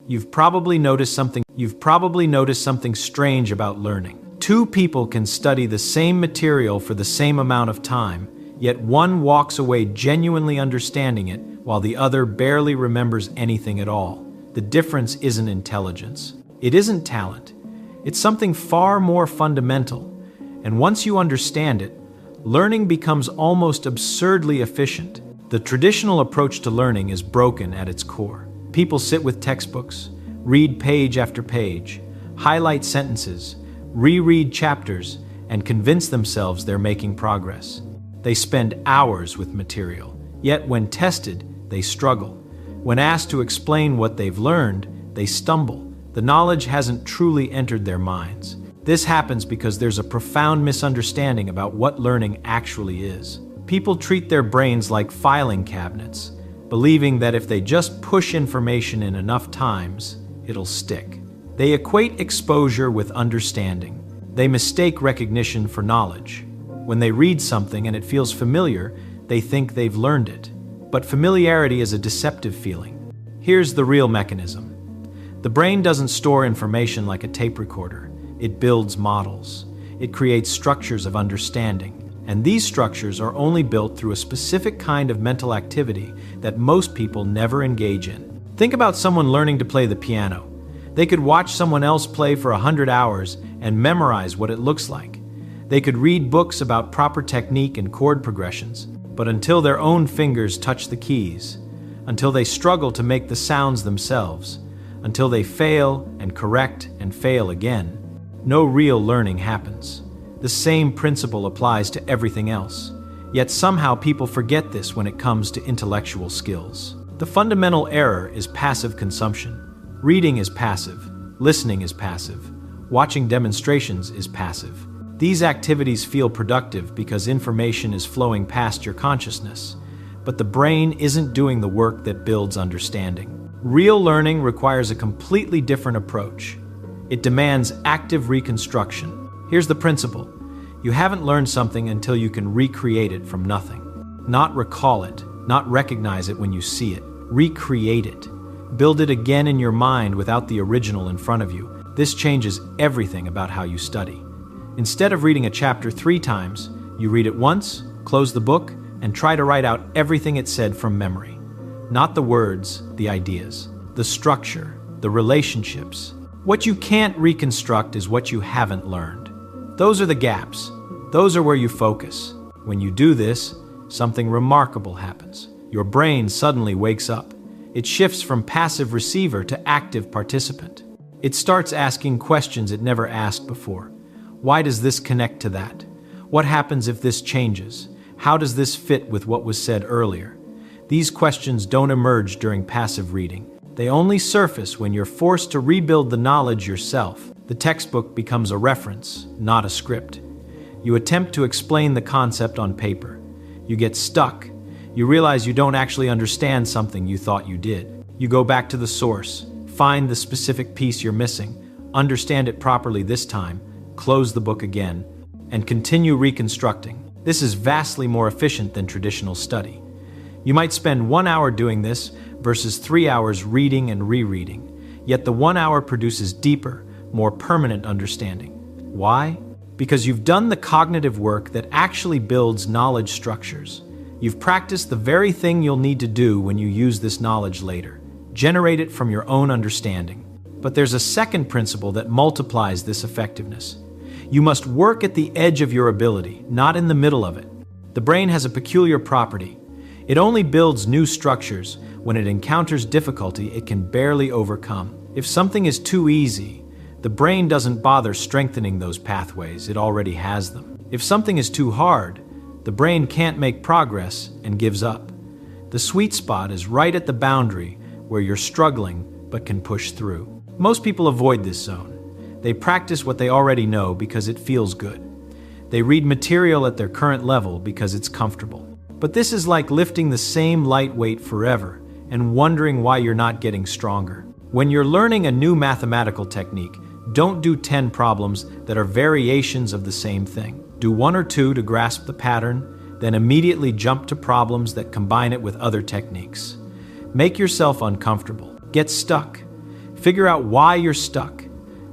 You've probably noticed something strange about learning. Two people can study the same material for the same amount of time, yet one walks away genuinely understanding it, while the other barely remembers anything at all. The difference isn't intelligence. It isn't talent. It's something far more fundamental. And once you understand it, learning becomes almost absurdly efficient. The traditional approach to learning is broken at its core. People sit with textbooks, read page after page, highlight sentences, reread chapters, and convince themselves they're making progress. They spend hours with material, yet when tested, they struggle. When asked to explain what they've learned, they stumble. The knowledge hasn't truly entered their minds. This happens because there's a profound misunderstanding about what learning actually is. People treat their brains like filing cabinets, believing that if they just push information in enough times, it'll stick. They equate exposure with understanding. They mistake recognition for knowledge. When they read something and it feels familiar, they think they've learned it. But familiarity is a deceptive feeling. Here's the real mechanism. The brain doesn't store information like a tape recorder. It builds models. It creates structures of understanding. And these structures are only built through a specific kind of mental activity that most people never engage in. Think about someone learning to play the piano. They could watch someone else play for 100 hours and memorize what it looks like. They could read books about proper technique and chord progressions, but until their own fingers touch the keys, until they struggle to make the sounds themselves, until they fail and correct and fail again, no real learning happens. The same principle applies to everything else. Yet somehow people forget this when it comes to intellectual skills. The fundamental error is passive consumption. Reading is passive. Listening is passive. Watching demonstrations is passive. These activities feel productive because information is flowing past your consciousness, but the brain isn't doing the work that builds understanding. Real learning requires a completely different approach. It demands active reconstruction. Here's the principle. You haven't learned something until you can recreate it from nothing. Not recall it, not recognize it when you see it. Recreate it. Build it again in your mind without the original in front of you. This changes everything about how you study. Instead of reading a chapter 3 times, you read it once, close the book, and try to write out everything it said from memory. Not the words, the ideas, the structure, the relationships. What you can't reconstruct is what you haven't learned. Those are the gaps. Those are where you focus. When you do this, something remarkable happens. Your brain suddenly wakes up. It shifts from passive receiver to active participant. It starts asking questions it never asked before. Why does this connect to that? What happens if this changes? How does this fit with what was said earlier? These questions don't emerge during passive reading. They only surface when you're forced to rebuild the knowledge yourself. The textbook becomes a reference, not a script. You attempt to explain the concept on paper. You get stuck. You realize you don't actually understand something you thought you did. You go back to the source, find the specific piece you're missing, understand it properly this time, close the book again, and continue reconstructing. This is vastly more efficient than traditional study. You might spend 1 hour doing this versus 3 hours reading and rereading, yet the 1 hour produces deeper, more permanent understanding. Why? Because you've done the cognitive work that actually builds knowledge structures. You've practiced the very thing you'll need to do when you use this knowledge later. Generate it from your own understanding. But there's a second principle that multiplies this effectiveness. You must work at the edge of your ability, not in the middle of it. The brain has a peculiar property. It only builds new structures when it encounters difficulty it can barely overcome. If something is too easy, the brain doesn't bother strengthening those pathways, it already has them. If something is too hard, the brain can't make progress and gives up. The sweet spot is right at the boundary where you're struggling but can push through. Most people avoid this zone. They practice what they already know because it feels good. They read material at their current level because it's comfortable. But this is like lifting the same light weight forever and wondering why you're not getting stronger. When you're learning a new mathematical technique, don't do 10 problems that are variations of the same thing. Do 1 or 2 to grasp the pattern, then immediately jump to problems that combine it with other techniques. Make yourself uncomfortable. Get stuck. Figure out why you're stuck.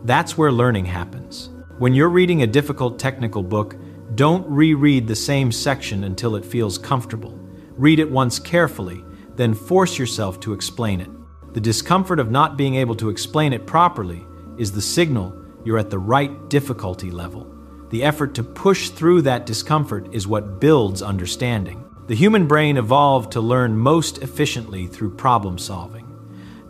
That's where learning happens. When you're reading a difficult technical book, don't reread the same section until it feels comfortable. Read it once carefully, then force yourself to explain it. The discomfort of not being able to explain it properly is the signal you're at the right difficulty level. The effort to push through that discomfort is what builds understanding. The human brain evolved to learn most efficiently through problem solving,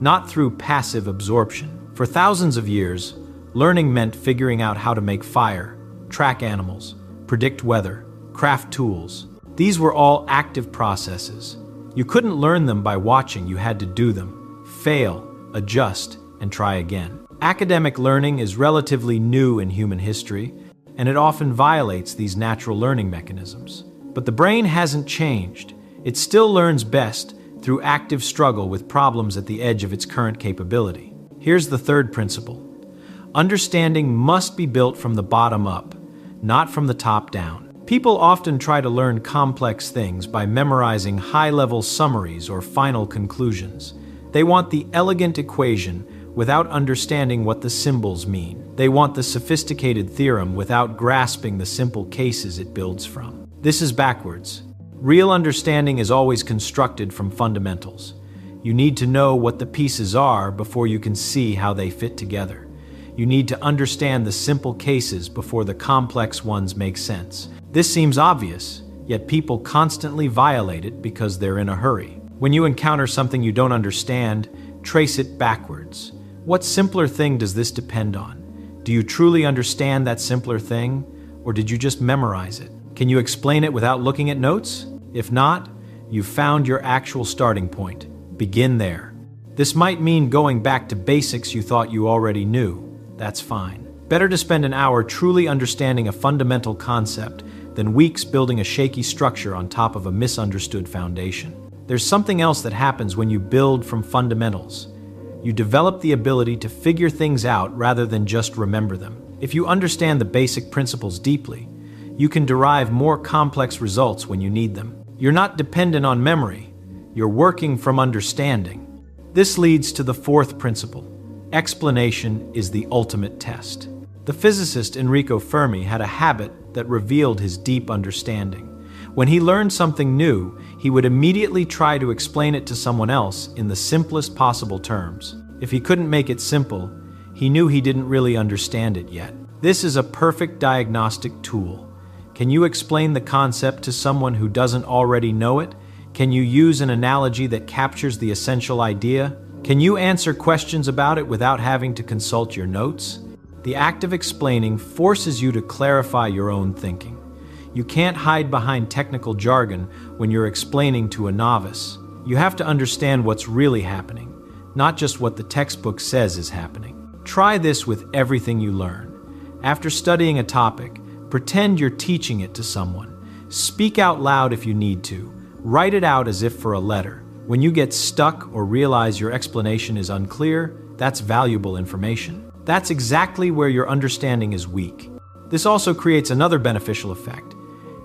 not through passive absorption. For thousands of years, learning meant figuring out how to make fire, track animals, predict weather, craft tools. These were all active processes. You couldn't learn them by watching, you had to do them, fail, adjust, and try again. Academic learning is relatively new in human history, and it often violates these natural learning mechanisms. But the brain hasn't changed. It still learns best through active struggle with problems at the edge of its current capability. Here's the third principle. Understanding must be built from the bottom up, not from the top down. People often try to learn complex things by memorizing high-level summaries or final conclusions. They want the elegant equation without understanding what the symbols mean. They want the sophisticated theorem without grasping the simple cases it builds from. This is backwards. Real understanding is always constructed from fundamentals. You need to know what the pieces are before you can see how they fit together. You need to understand the simple cases before the complex ones make sense. This seems obvious, yet people constantly violate it because they're in a hurry. When you encounter something you don't understand, trace it backwards. What simpler thing does this depend on? Do you truly understand that simpler thing, or did you just memorize it? Can you explain it without looking at notes? If not, you've found your actual starting point. Begin there. This might mean going back to basics you thought you already knew. That's fine. Better to spend an hour truly understanding a fundamental concept than weeks building a shaky structure on top of a misunderstood foundation. There's something else that happens when you build from fundamentals. You develop the ability to figure things out rather than just remember them. If you understand the basic principles deeply, you can derive more complex results when you need them. You're not dependent on memory. You're working from understanding. This leads to the fourth principle. Explanation is the ultimate test. The physicist Enrico Fermi had a habit that revealed his deep understanding. When he learned something new, he would immediately try to explain it to someone else in the simplest possible terms. If he couldn't make it simple, he knew he didn't really understand it yet. This is a perfect diagnostic tool. Can you explain the concept to someone who doesn't already know it? Can you use an analogy that captures the essential idea? Can you answer questions about it without having to consult your notes? The act of explaining forces you to clarify your own thinking. You can't hide behind technical jargon when you're explaining to a novice. You have to understand what's really happening, not just what the textbook says is happening. Try this with everything you learn. After studying a topic, pretend you're teaching it to someone. Speak out loud if you need to. Write it out as if for a letter. When you get stuck or realize your explanation is unclear, that's valuable information. That's exactly where your understanding is weak. This also creates another beneficial effect.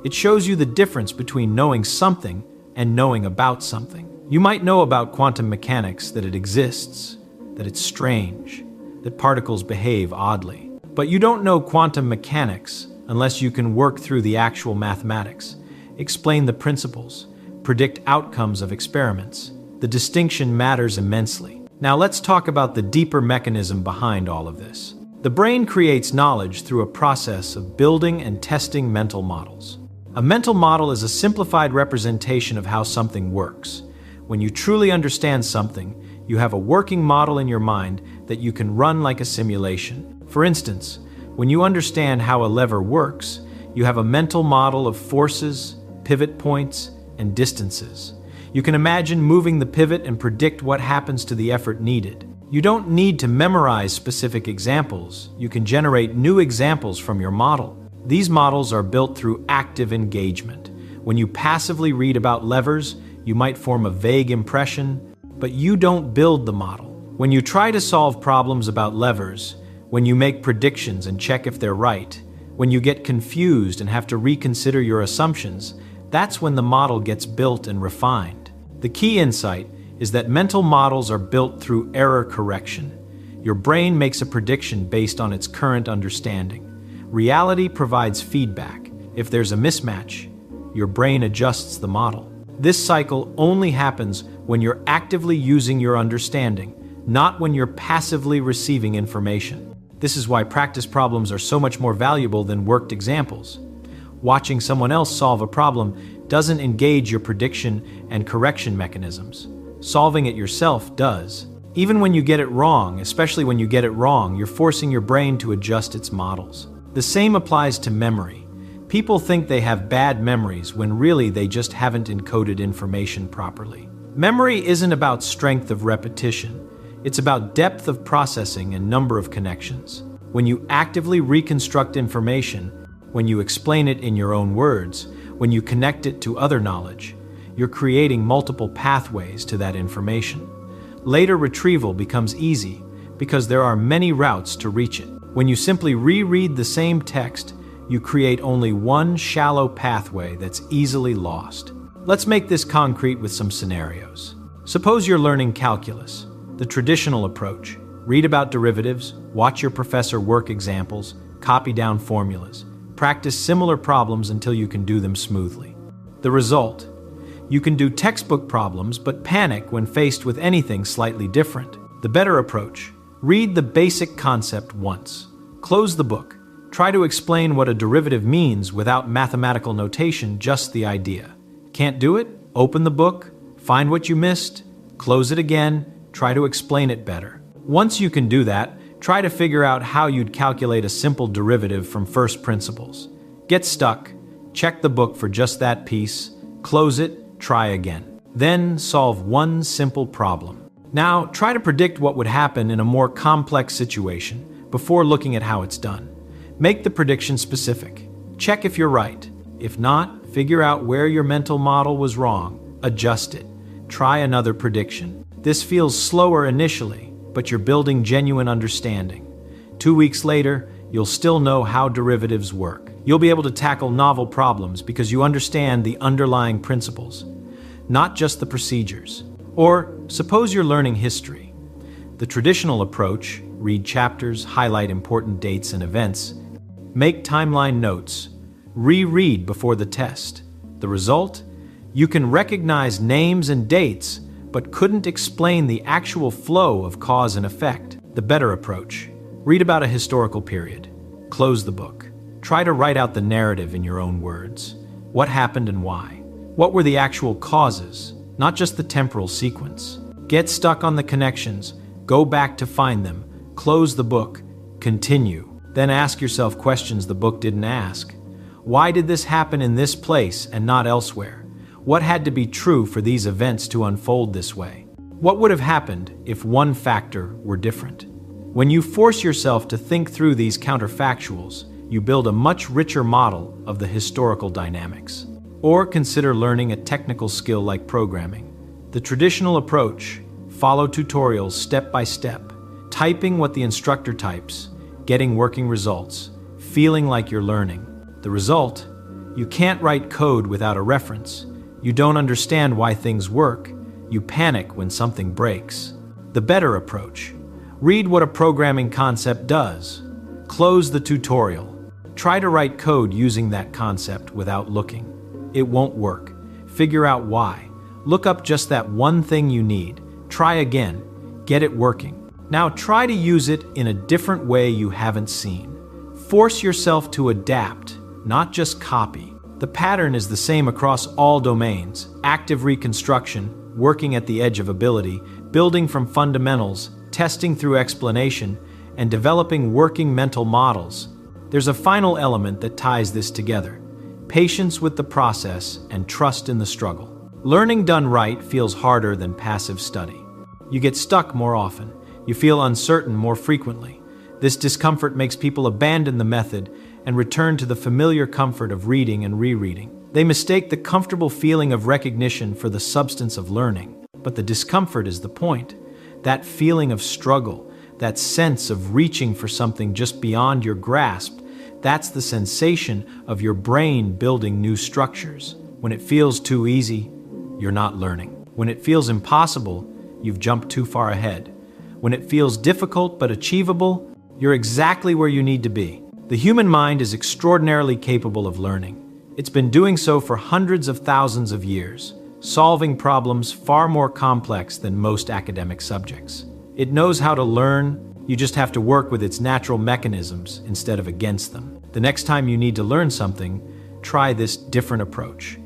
It shows you the difference between knowing something and knowing about something. You might know about quantum mechanics, that it exists, that it's strange, that particles behave oddly. But you don't know quantum mechanics unless you can work through the actual mathematics, explain the principles, predict outcomes of experiments. The distinction matters immensely. Now let's talk about the deeper mechanism behind all of this. The brain creates knowledge through a process of building and testing mental models. A mental model is a simplified representation of how something works. When you truly understand something, you have a working model in your mind that you can run like a simulation. For instance, when you understand how a lever works, you have a mental model of forces, pivot points, and distances. You can imagine moving the pivot and predict what happens to the effort needed. You don't need to memorize specific examples. You can generate new examples from your model. These models are built through active engagement. When you passively read about levers, you might form a vague impression, but you don't build the model. When you try to solve problems about levers, when you make predictions and check if they're right, when you get confused and have to reconsider your assumptions, that's when the model gets built and refined. The key insight is that mental models are built through error correction. Your brain makes a prediction based on its current understanding. Reality provides feedback. If there's a mismatch, your brain adjusts the model. This cycle only happens when you're actively using your understanding, not when you're passively receiving information. This is why practice problems are so much more valuable than worked examples. Watching someone else solve a problem doesn't engage your prediction and correction mechanisms. Solving it yourself does. Even when you get it wrong, especially when you get it wrong, you're forcing your brain to adjust its models. The same applies to memory. People think they have bad memories when really they just haven't encoded information properly. Memory isn't about strength of repetition. It's about depth of processing and number of connections. When you actively reconstruct information, when you explain it in your own words, when you connect it to other knowledge, you're creating multiple pathways to that information. Later retrieval becomes easy because there are many routes to reach it. When you simply reread the same text, you create only one shallow pathway that's easily lost. Let's make this concrete with some scenarios. Suppose you're learning calculus, the traditional approach. Read about derivatives, watch your professor work examples, copy down formulas, practice similar problems until you can do them smoothly. The result: you can do textbook problems but panic when faced with anything slightly different. The better approach: read the basic concept once. Close the book. Try to explain what a derivative means without mathematical notation, just the idea. Can't do it? Open the book, find what you missed, close it again, try to explain it better. Once you can do that, try to figure out how you'd calculate a simple derivative from first principles. Get stuck, check the book for just that piece, close it, try again. Then solve one simple problem. Now, try to predict what would happen in a more complex situation before looking at how it's done. Make the prediction specific. Check if you're right. If not, figure out where your mental model was wrong. Adjust it. Try another prediction. This feels slower initially, but you're building genuine understanding. 2 weeks later, you'll still know how derivatives work. You'll be able to tackle novel problems because you understand the underlying principles, not just the procedures. Or suppose you're learning history. The traditional approach: read chapters, highlight important dates and events, make timeline notes, reread before the test. The result? You can recognize names and dates, but couldn't explain the actual flow of cause and effect. The better approach: read about a historical period. Close the book. Try to write out the narrative in your own words. What happened and why? What were the actual causes, not just the temporal sequence? Get stuck on the connections. Go back to find them. Close the book. Continue. Then ask yourself questions the book didn't ask. Why did this happen in this place and not elsewhere? What had to be true for these events to unfold this way? What would have happened if one factor were different? When you force yourself to think through these counterfactuals, you build a much richer model of the historical dynamics. Or consider learning a technical skill like programming. The traditional approach: follow tutorials step by step, typing what the instructor types, getting working results, feeling like you're learning. The result? You can't write code without a reference. You don't understand why things work. You panic when something breaks. The better approach: read what a programming concept does. Close the tutorial. Try to write code using that concept without looking. It won't work. Figure out why. Look up just that one thing you need. Try again. Get it working. Now try to use it in a different way you haven't seen. Force yourself to adapt, not just copy. The pattern is the same across all domains: active reconstruction, working at the edge of ability, building from fundamentals, testing through explanation, and developing working mental models. There's a final element that ties this together: patience with the process and trust in the struggle. Learning done right feels harder than passive study. You get stuck more often. You feel uncertain more frequently. This discomfort makes people abandon the method and return to the familiar comfort of reading and rereading. They mistake the comfortable feeling of recognition for the substance of learning. But the discomfort is the point. That feeling of struggle, that sense of reaching for something just beyond your grasp, that's the sensation of your brain building new structures. When it feels too easy, you're not learning. When it feels impossible, you've jumped too far ahead. When it feels difficult but achievable, you're exactly where you need to be. The human mind is extraordinarily capable of learning. It's been doing so for hundreds of thousands of years, solving problems far more complex than most academic subjects. It knows how to learn, you just have to work with its natural mechanisms instead of against them. The next time you need to learn something, try this different approach.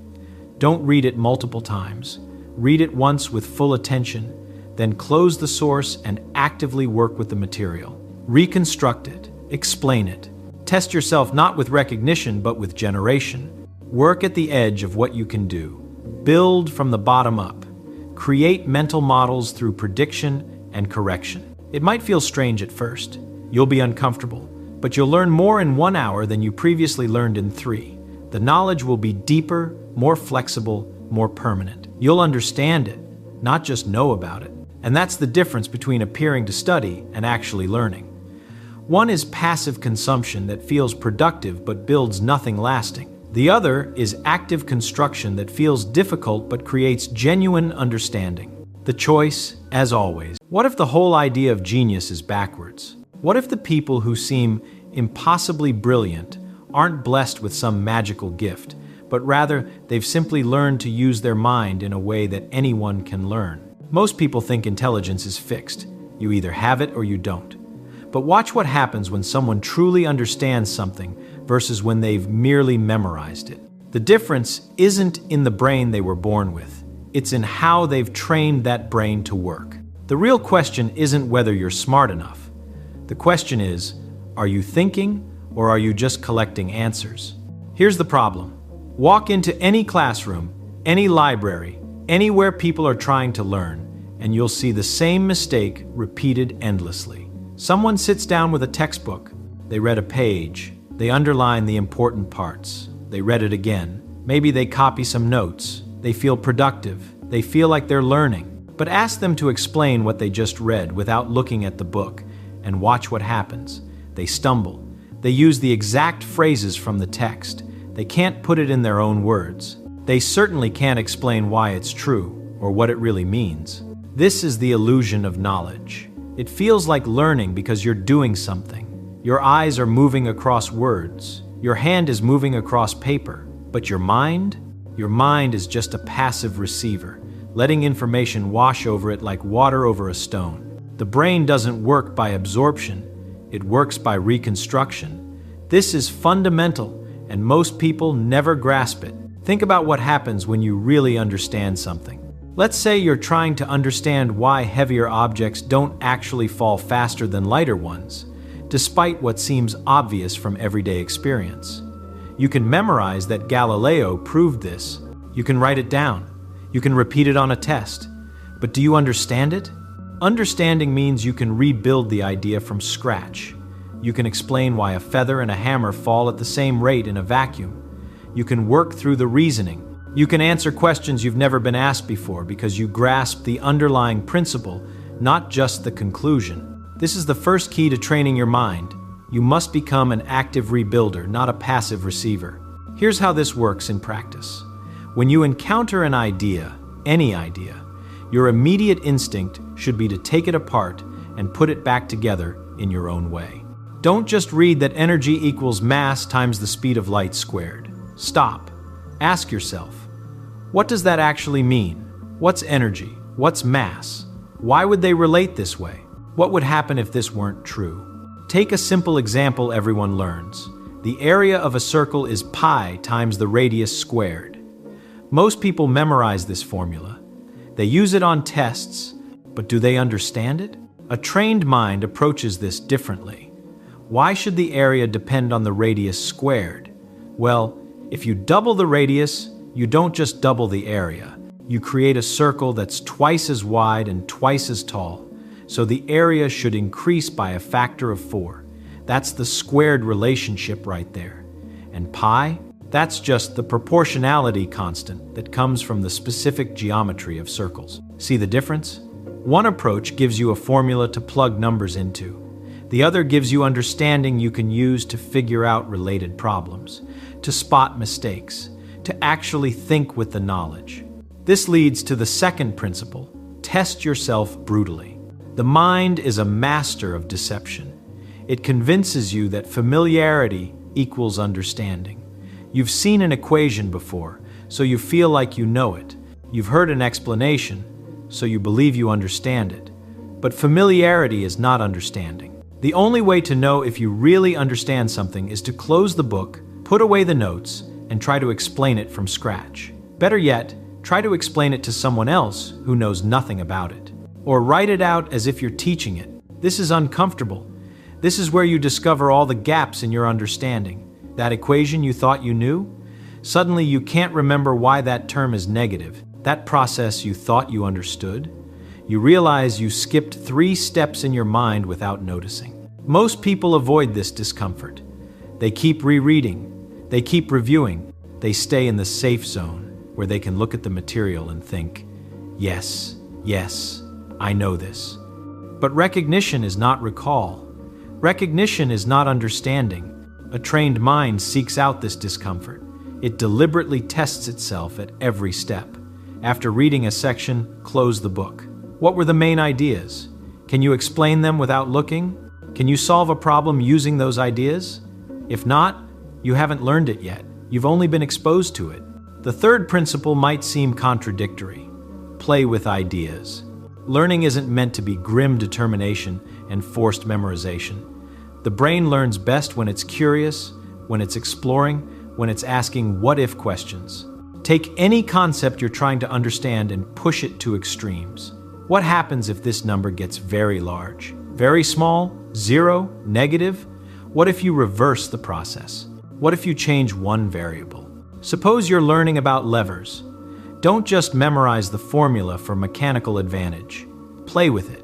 Don't read it multiple times. Read it once with full attention, then close the source and actively work with the material. Reconstruct it, explain it. Test yourself not with recognition but with generation. Work at the edge of what you can do. Build from the bottom up. Create mental models through prediction and correction. It might feel strange at first. You'll be uncomfortable, but you'll learn more in 1 hour than you previously learned in 3. The knowledge will be deeper, more flexible, more permanent. You'll understand it, not just know about it. And that's the difference between appearing to study and actually learning. One is passive consumption that feels productive but builds nothing lasting. The other is active construction that feels difficult but creates genuine understanding. The choice, as always. What if the whole idea of genius is backwards? What if the people who seem impossibly brilliant aren't blessed with some magical gift, but rather they've simply learned to use their mind in a way that anyone can learn? Most people think intelligence is fixed. You either have it or you don't. But watch what happens when someone truly understands something versus when they've merely memorized it. The difference isn't in the brain they were born with. It's in how they've trained that brain to work. The real question isn't whether you're smart enough. The question is, are you thinking or are you just collecting answers? Here's the problem. Walk into any classroom, any library, anywhere people are trying to learn, and you'll see the same mistake repeated endlessly. Someone sits down with a textbook. They read a page. They underline the important parts. They read it again. Maybe they copy some notes. They feel productive. They feel like they're learning. But ask them to explain what they just read without looking at the book, and watch what happens. They stumble. They use the exact phrases from the text. They can't put it in their own words. They certainly can't explain why it's true or what it really means. This is the illusion of knowledge. It feels like learning because you're doing something. Your eyes are moving across words. Your hand is moving across paper. But your mind? Your mind is just a passive receiver, letting information wash over it like water over a stone. The brain doesn't work by absorption. It works by reconstruction. This is fundamental, and most people never grasp it. Think about what happens when you really understand something. Let's say you're trying to understand why heavier objects don't actually fall faster than lighter ones, despite what seems obvious from everyday experience. You can memorize that Galileo proved this. You can write it down. You can repeat it on a test. But do you understand it? Understanding means you can rebuild the idea from scratch. You can explain why a feather and a hammer fall at the same rate in a vacuum. You can work through the reasoning. You can answer questions you've never been asked before because you grasp the underlying principle, not just the conclusion. This is the first key to training your mind. You must become an active rebuilder, not a passive receiver. Here's how this works in practice. When you encounter an idea, any idea, your immediate instinct should be to take it apart and put it back together in your own way. Don't just read that energy equals mass times the speed of light squared. Stop. Ask yourself, what does that actually mean? What's energy? What's mass? Why would they relate this way? What would happen if this weren't true? Take a simple example everyone learns. The area of a circle is pi times the radius squared. Most people memorize this formula. They use it on tests, but do they understand it? A trained mind approaches this differently. Why should the area depend on the radius squared? Well, if you double the radius, you don't just double the area. You create a circle that's twice as wide and twice as tall, so the area should increase by a factor of 4. That's the squared relationship right there. And pi? That's just the proportionality constant that comes from the specific geometry of circles. See the difference? One approach gives you a formula to plug numbers into. The other gives you understanding you can use to figure out related problems, to spot mistakes, to actually think with the knowledge. This leads to the second principle: test yourself brutally. The mind is a master of deception. It convinces you that familiarity equals understanding. You've seen an equation before, so you feel like you know it. You've heard an explanation, so you believe you understand it. But familiarity is not understanding. The only way to know if you really understand something is to close the book, put away the notes, and try to explain it from scratch. Better yet, try to explain it to someone else who knows nothing about it. Or write it out as if you're teaching it. This is uncomfortable. This is where you discover all the gaps in your understanding. That equation you thought you knew? Suddenly you can't remember why that term is negative. That process you thought you understood? You realize you skipped 3 steps in your mind without noticing. Most people avoid this discomfort. They keep rereading. They keep reviewing. They stay in the safe zone where they can look at the material and think, yes, I know this. But recognition is not recall. Recognition is not understanding. A trained mind seeks out this discomfort. It deliberately tests itself at every step. After reading a section, close the book. What were the main ideas? Can you explain them without looking? Can you solve a problem using those ideas? If not, you haven't learned it yet. You've only been exposed to it. The third principle might seem contradictory. Play with ideas. Learning isn't meant to be grim determination and forced memorization. The brain learns best when it's curious, when it's exploring, when it's asking what-if questions. Take any concept you're trying to understand and push it to extremes. What happens if this number gets very large? Very small? 0? Negative? What if you reverse the process? What if you change one variable? Suppose you're learning about levers. Don't just memorize the formula for mechanical advantage. Play with it.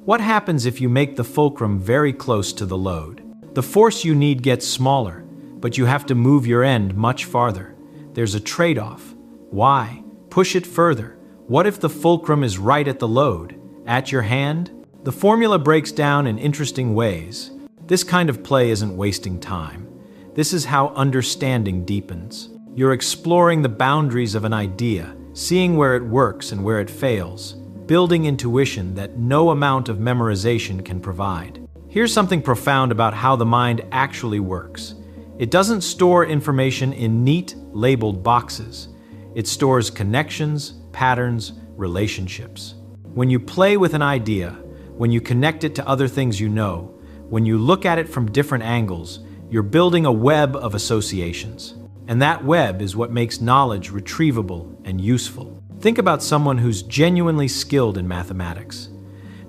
What happens if you make the fulcrum very close to the load? The force you need gets smaller, but you have to move your end much farther. There's a trade-off. Why? Push it further. What if the fulcrum is right at the load, at your hand? The formula breaks down in interesting ways. This kind of play isn't wasting time. This is how understanding deepens. You're exploring the boundaries of an idea, seeing where it works and where it fails, building intuition that no amount of memorization can provide. Here's something profound about how the mind actually works. It doesn't store information in neat, labeled boxes. It stores connections, patterns, relationships. When you play with an idea, when you connect it to other things you know, when you look at it from different angles, you're building a web of associations. And that web is what makes knowledge retrievable and useful. Think about someone who's genuinely skilled in mathematics.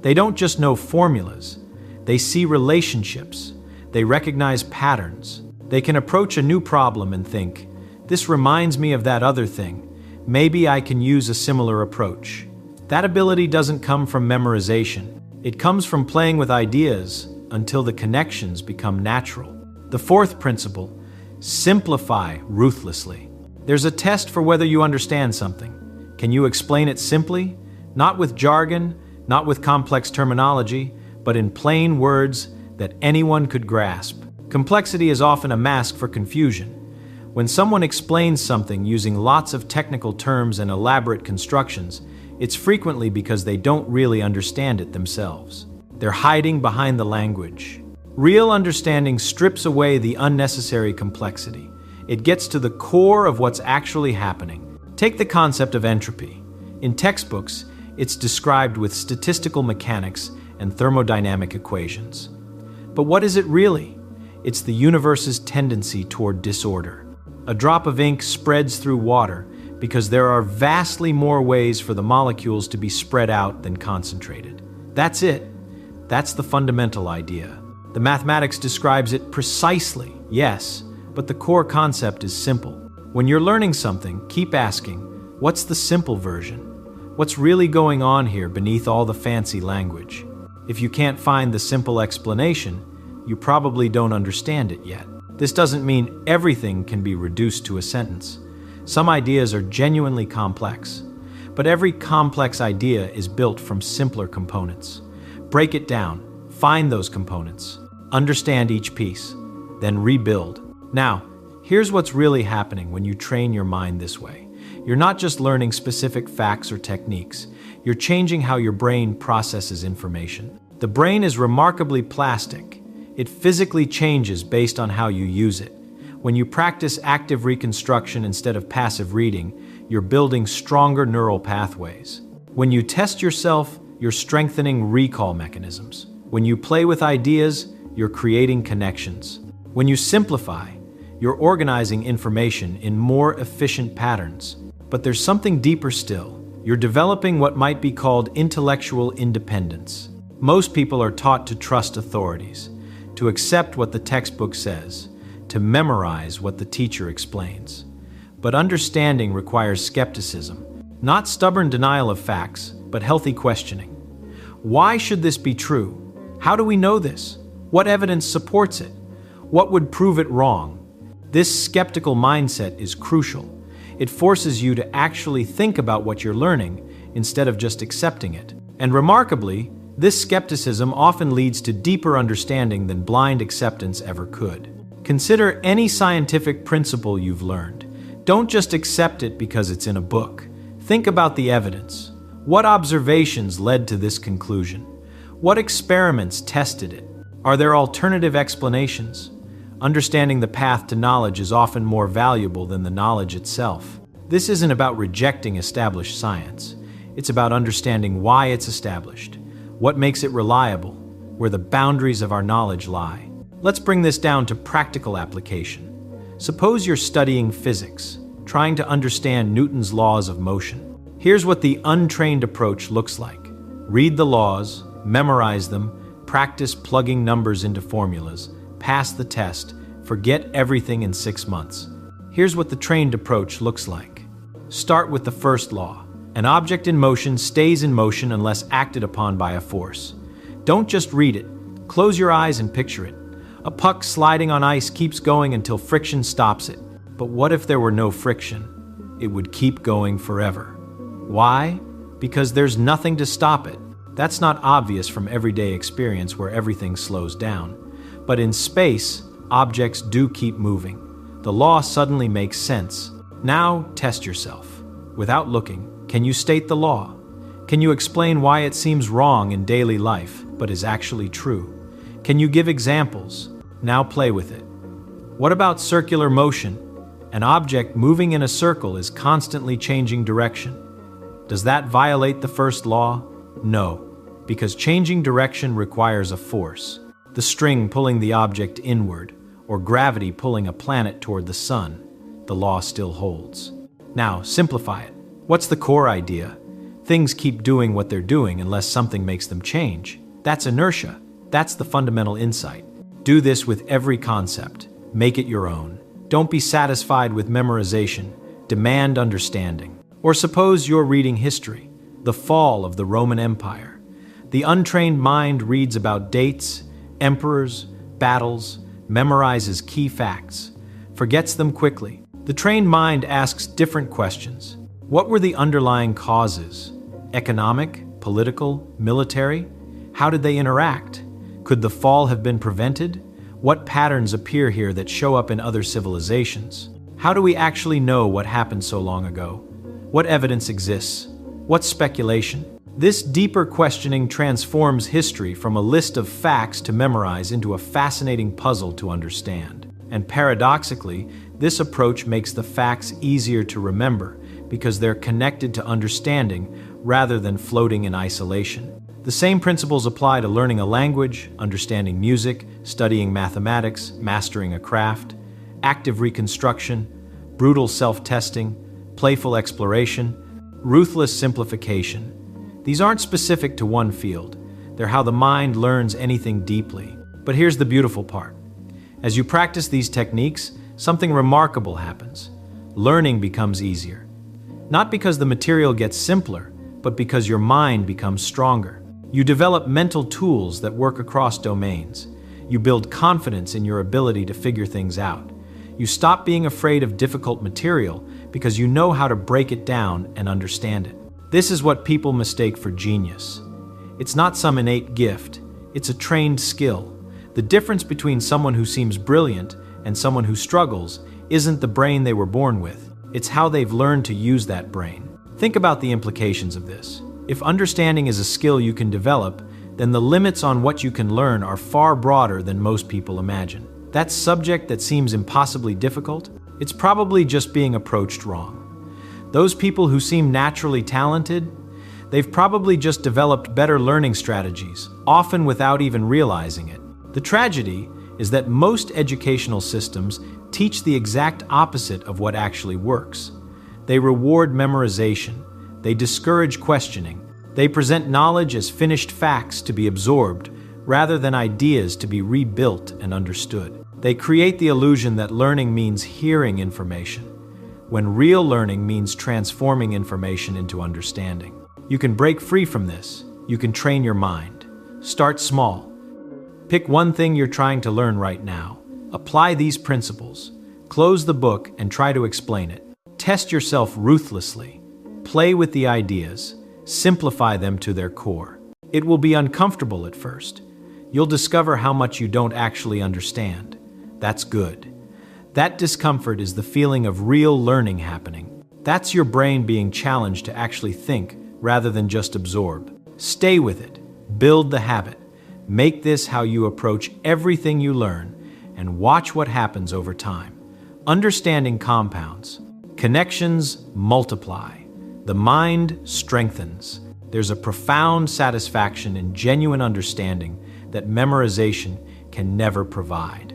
They don't just know formulas. They see relationships. They recognize patterns. They can approach a new problem and think, this reminds me of that other thing. Maybe I can use a similar approach. That ability doesn't come from memorization. It comes from playing with ideas until the connections become natural. The fourth principle, simplify ruthlessly. There's a test for whether you understand something. Can you explain it simply? Not with jargon, not with complex terminology, but in plain words that anyone could grasp. Complexity is often a mask for confusion. When someone explains something using lots of technical terms and elaborate constructions, it's frequently because they don't really understand it themselves. They're hiding behind the language. Real understanding strips away the unnecessary complexity. It gets to the core of what's actually happening. Take the concept of entropy. In textbooks, it's described with statistical mechanics and thermodynamic equations. But what is it really? It's the universe's tendency toward disorder. A drop of ink spreads through water because there are vastly more ways for the molecules to be spread out than concentrated. That's it. That's the fundamental idea. The mathematics describes it precisely, yes, but the core concept is simple. When you're learning something, keep asking, what's the simple version? What's really going on here beneath all the fancy language? If you can't find the simple explanation, you probably don't understand it yet. This doesn't mean everything can be reduced to a sentence. Some ideas are genuinely complex, but every complex idea is built from simpler components. Break it down. Find those components, understand each piece, then rebuild. Now, here's what's really happening when you train your mind this way. You're not just learning specific facts or techniques. you're changing how your brain processes information. The brain is remarkably plastic. It physically changes based on how you use it. When you practice active reconstruction instead of passive reading, you're building stronger neural pathways. When you test yourself, you're strengthening recall mechanisms. When you play with ideas, you're creating connections. When you simplify, you're organizing information in more efficient patterns. But there's something deeper still. You're developing what might be called intellectual independence. Most people are taught to trust authorities, to accept what the textbook says, to memorize what the teacher explains. But understanding requires skepticism, not stubborn denial of facts, but healthy questioning. Why should this be true? How do we know this? What evidence supports it? What would prove it wrong? This skeptical mindset is crucial. It forces you to actually think about what you're learning instead of just accepting it. And remarkably, this skepticism often leads to deeper understanding than blind acceptance ever could. Consider any scientific principle you've learned. Don't just accept it because it's in a book. Think about the evidence. What observations led to this conclusion? What experiments tested it? Are there alternative explanations? Understanding the path to knowledge is often more valuable than the knowledge itself. This isn't about rejecting established science. It's about understanding why it's established, what makes it reliable, where the boundaries of our knowledge lie. Let's bring this down to practical application. Suppose you're studying physics, trying to understand Newton's laws of motion. Here's what the untrained approach looks like. Read the laws, memorize them, practice plugging numbers into formulas, pass the test, forget everything in 6 months. Here's what the trained approach looks like. Start with the first law. An object in motion stays in motion unless acted upon by a force. Don't just read it. Close your eyes and picture it. A puck sliding on ice keeps going until friction stops it. But what if there were no friction? It would keep going forever. Why? Because there's nothing to stop it. That's not obvious from everyday experience where everything slows down. But in space, objects do keep moving. The law suddenly makes sense. Now, test yourself. Without looking, can you state the law? Can you explain why it seems wrong in daily life, but is actually true? Can you give examples? Now play with it. What about circular motion? An object moving in a circle is constantly changing direction. Does that violate the first law? No, because changing direction requires a force. The string pulling the object inward, or gravity pulling a planet toward the sun. The law still holds. Now, simplify it. What's the core idea? Things keep doing what they're doing unless something makes them change. That's inertia. That's the fundamental insight. Do this with every concept. Make it your own. Don't be satisfied with memorization. Demand understanding. Or suppose you're reading history, the fall of the Roman Empire. The untrained mind reads about dates, emperors, battles, memorizes key facts, forgets them quickly. The trained mind asks different questions. What were the underlying causes? Economic, political, military? How did they interact? Could the fall have been prevented? What patterns appear here that show up in other civilizations? How do we actually know what happened so long ago? What evidence exists? What speculation? This deeper questioning transforms history from a list of facts to memorize into a fascinating puzzle to understand. And paradoxically, this approach makes the facts easier to remember because they're connected to understanding rather than floating in isolation. The same principles apply to learning a language, understanding music, studying mathematics, mastering a craft, active reconstruction, brutal self-testing, playful exploration, ruthless simplification. These aren't specific to one field. They're how the mind learns anything deeply. But here's the beautiful part. As you practice these techniques, something remarkable happens. Learning becomes easier. Not because the material gets simpler, but because your mind becomes stronger. You develop mental tools that work across domains. You build confidence in your ability to figure things out. You stop being afraid of difficult material because you know how to break it down and understand it. This is what people mistake for genius. It's not some innate gift, it's a trained skill. The difference between someone who seems brilliant and someone who struggles isn't the brain they were born with, it's how they've learned to use that brain. Think about the implications of this. If understanding is a skill you can develop, then the limits on what you can learn are far broader than most people imagine. That subject that seems impossibly difficult, it's probably just being approached wrong. Those people who seem naturally talented, they've probably just developed better learning strategies, often without even realizing it. The tragedy is that most educational systems teach the exact opposite of what actually works. They reward memorization, they discourage questioning, they present knowledge as finished facts to be absorbed, rather than ideas to be rebuilt and understood. They create the illusion that learning means hearing information, when real learning means transforming information into understanding. You can break free from this. You can train your mind. Start small. Pick one thing you're trying to learn right now. Apply these principles. Close the book and try to explain it. Test yourself ruthlessly. Play with the ideas. Simplify them to their core. It will be uncomfortable at first. You'll discover how much you don't actually understand. That's good. That discomfort is the feeling of real learning happening. That's your brain being challenged to actually think rather than just absorb. Stay with it. Build the habit. Make this how you approach everything you learn, and watch what happens over time. Understanding compounds. Connections multiply. The mind strengthens. There's a profound satisfaction in genuine understanding that memorization can never provide.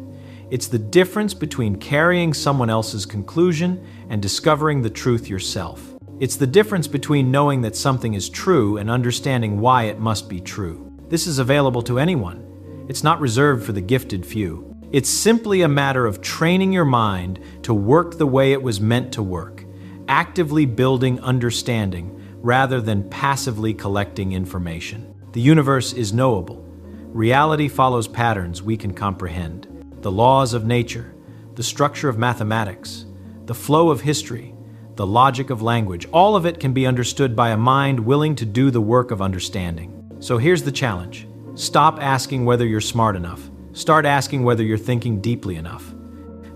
It's the difference between carrying someone else's conclusion and discovering the truth yourself. It's the difference between knowing that something is true and understanding why it must be true. This is available to anyone. It's not reserved for the gifted few. It's simply a matter of training your mind to work the way it was meant to work, actively building understanding rather than passively collecting information. The universe is knowable. Reality follows patterns we can comprehend. The laws of nature, the structure of mathematics, the flow of history, the logic of language, all of it can be understood by a mind willing to do the work of understanding. So here's the challenge. Stop asking whether you're smart enough. Start asking whether you're thinking deeply enough.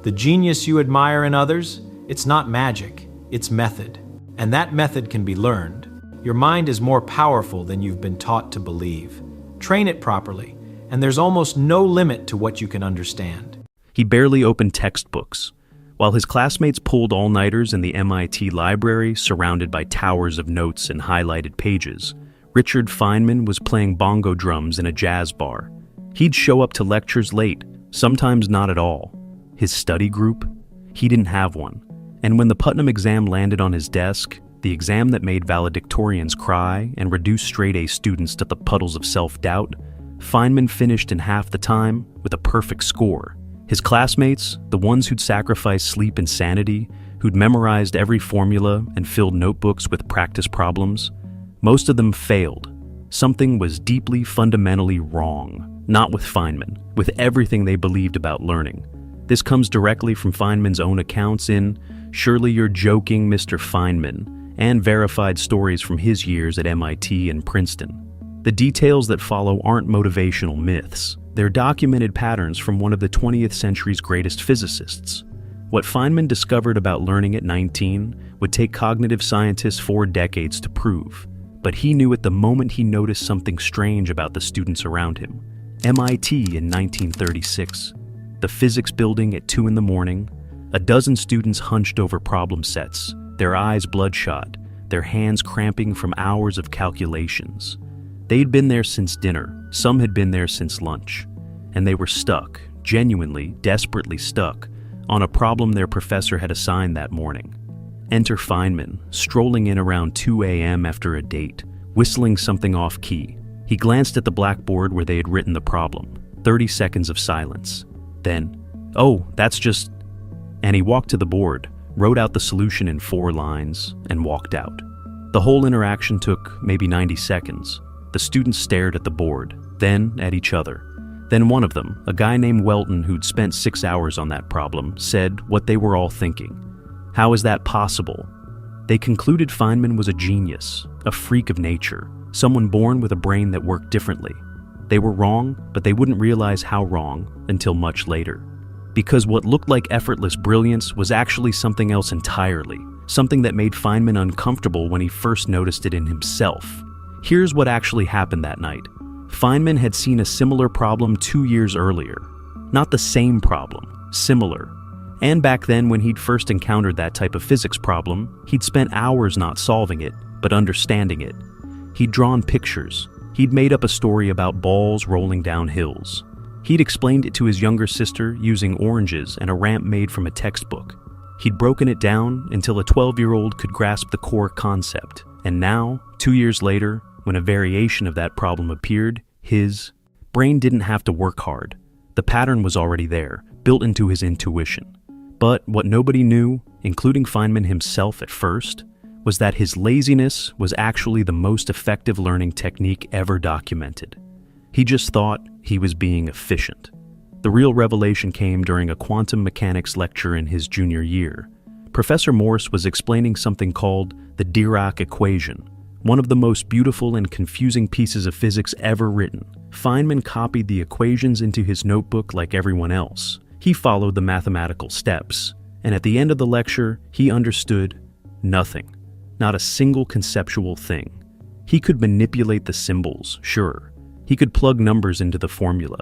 The genius you admire in others, it's not magic, it's method. And that method can be learned. Your mind is more powerful than you've been taught to believe. Train it properly, and there's almost no limit to what you can understand. He barely opened textbooks. While his classmates pulled all-nighters in the MIT library, surrounded by towers of notes and highlighted pages, Richard Feynman was playing bongo drums in a jazz bar. He'd show up to lectures late, sometimes not at all. His study group? He didn't have one. And when the Putnam exam landed on his desk, the exam that made valedictorians cry and reduced straight-A students to the puddles of self-doubt, Feynman finished in half the time with a perfect score. His classmates, the ones who'd sacrificed sleep and sanity, who'd memorized every formula and filled notebooks with practice problems, most of them failed. Something was deeply, fundamentally wrong. Not with Feynman, with everything they believed about learning. This comes directly from Feynman's own accounts in Surely You're Joking, Mr. Feynman, and verified stories from his years at MIT and Princeton. The details that follow aren't motivational myths. They're documented patterns from one of the 20th century's greatest physicists. What Feynman discovered about learning at 19 would take cognitive scientists 4 decades to prove. But he knew it the moment he noticed something strange about the students around him. MIT in 1936. The physics building at 2 a.m, a dozen students hunched over problem sets, their eyes bloodshot, their hands cramping from hours of calculations. They'd been there since dinner, some had been there since lunch, and they were stuck, genuinely, desperately stuck, on a problem their professor had assigned that morning. Enter Feynman, strolling in around 2 a.m. after a date, whistling something off-key. He glanced at the blackboard where they had written the problem. 30 seconds of silence. Then, "Oh, that's just..." And he walked to the board, wrote out the solution in 4 lines, and walked out. The whole interaction took maybe 90 seconds. The students stared at the board, then at each other. Then one of them, a guy named Welton who'd spent 6 hours on that problem, said what they were all thinking. How is that possible? They concluded Feynman was a genius, a freak of nature, someone born with a brain that worked differently. They were wrong, but they wouldn't realize how wrong until much later. Because what looked like effortless brilliance was actually something else entirely, something that made Feynman uncomfortable when he first noticed it in himself. Here's what actually happened that night. Feynman had seen a similar problem 2 years earlier. Not the same problem, similar. And back then, when he'd first encountered that type of physics problem, he'd spent hours not solving it, but understanding it. He'd drawn pictures. He'd made up a story about balls rolling down hills. He'd explained it to his younger sister using oranges and a ramp made from a textbook. He'd broken it down until a 12-year-old could grasp the core concept. And now, 2 years later, when a variation of that problem appeared, his brain didn't have to work hard. The pattern was already there, built into his intuition. But what nobody knew, including Feynman himself at first, was that his laziness was actually the most effective learning technique ever documented. He just thought he was being efficient. The real revelation came during a quantum mechanics lecture in his junior year. Professor Morse was explaining something called the Dirac equation, one of the most beautiful and confusing pieces of physics ever written. Feynman copied the equations into his notebook like everyone else. He followed the mathematical steps, and at the end of the lecture, he understood nothing, not a single conceptual thing. He could manipulate the symbols, sure. He could plug numbers into the formula.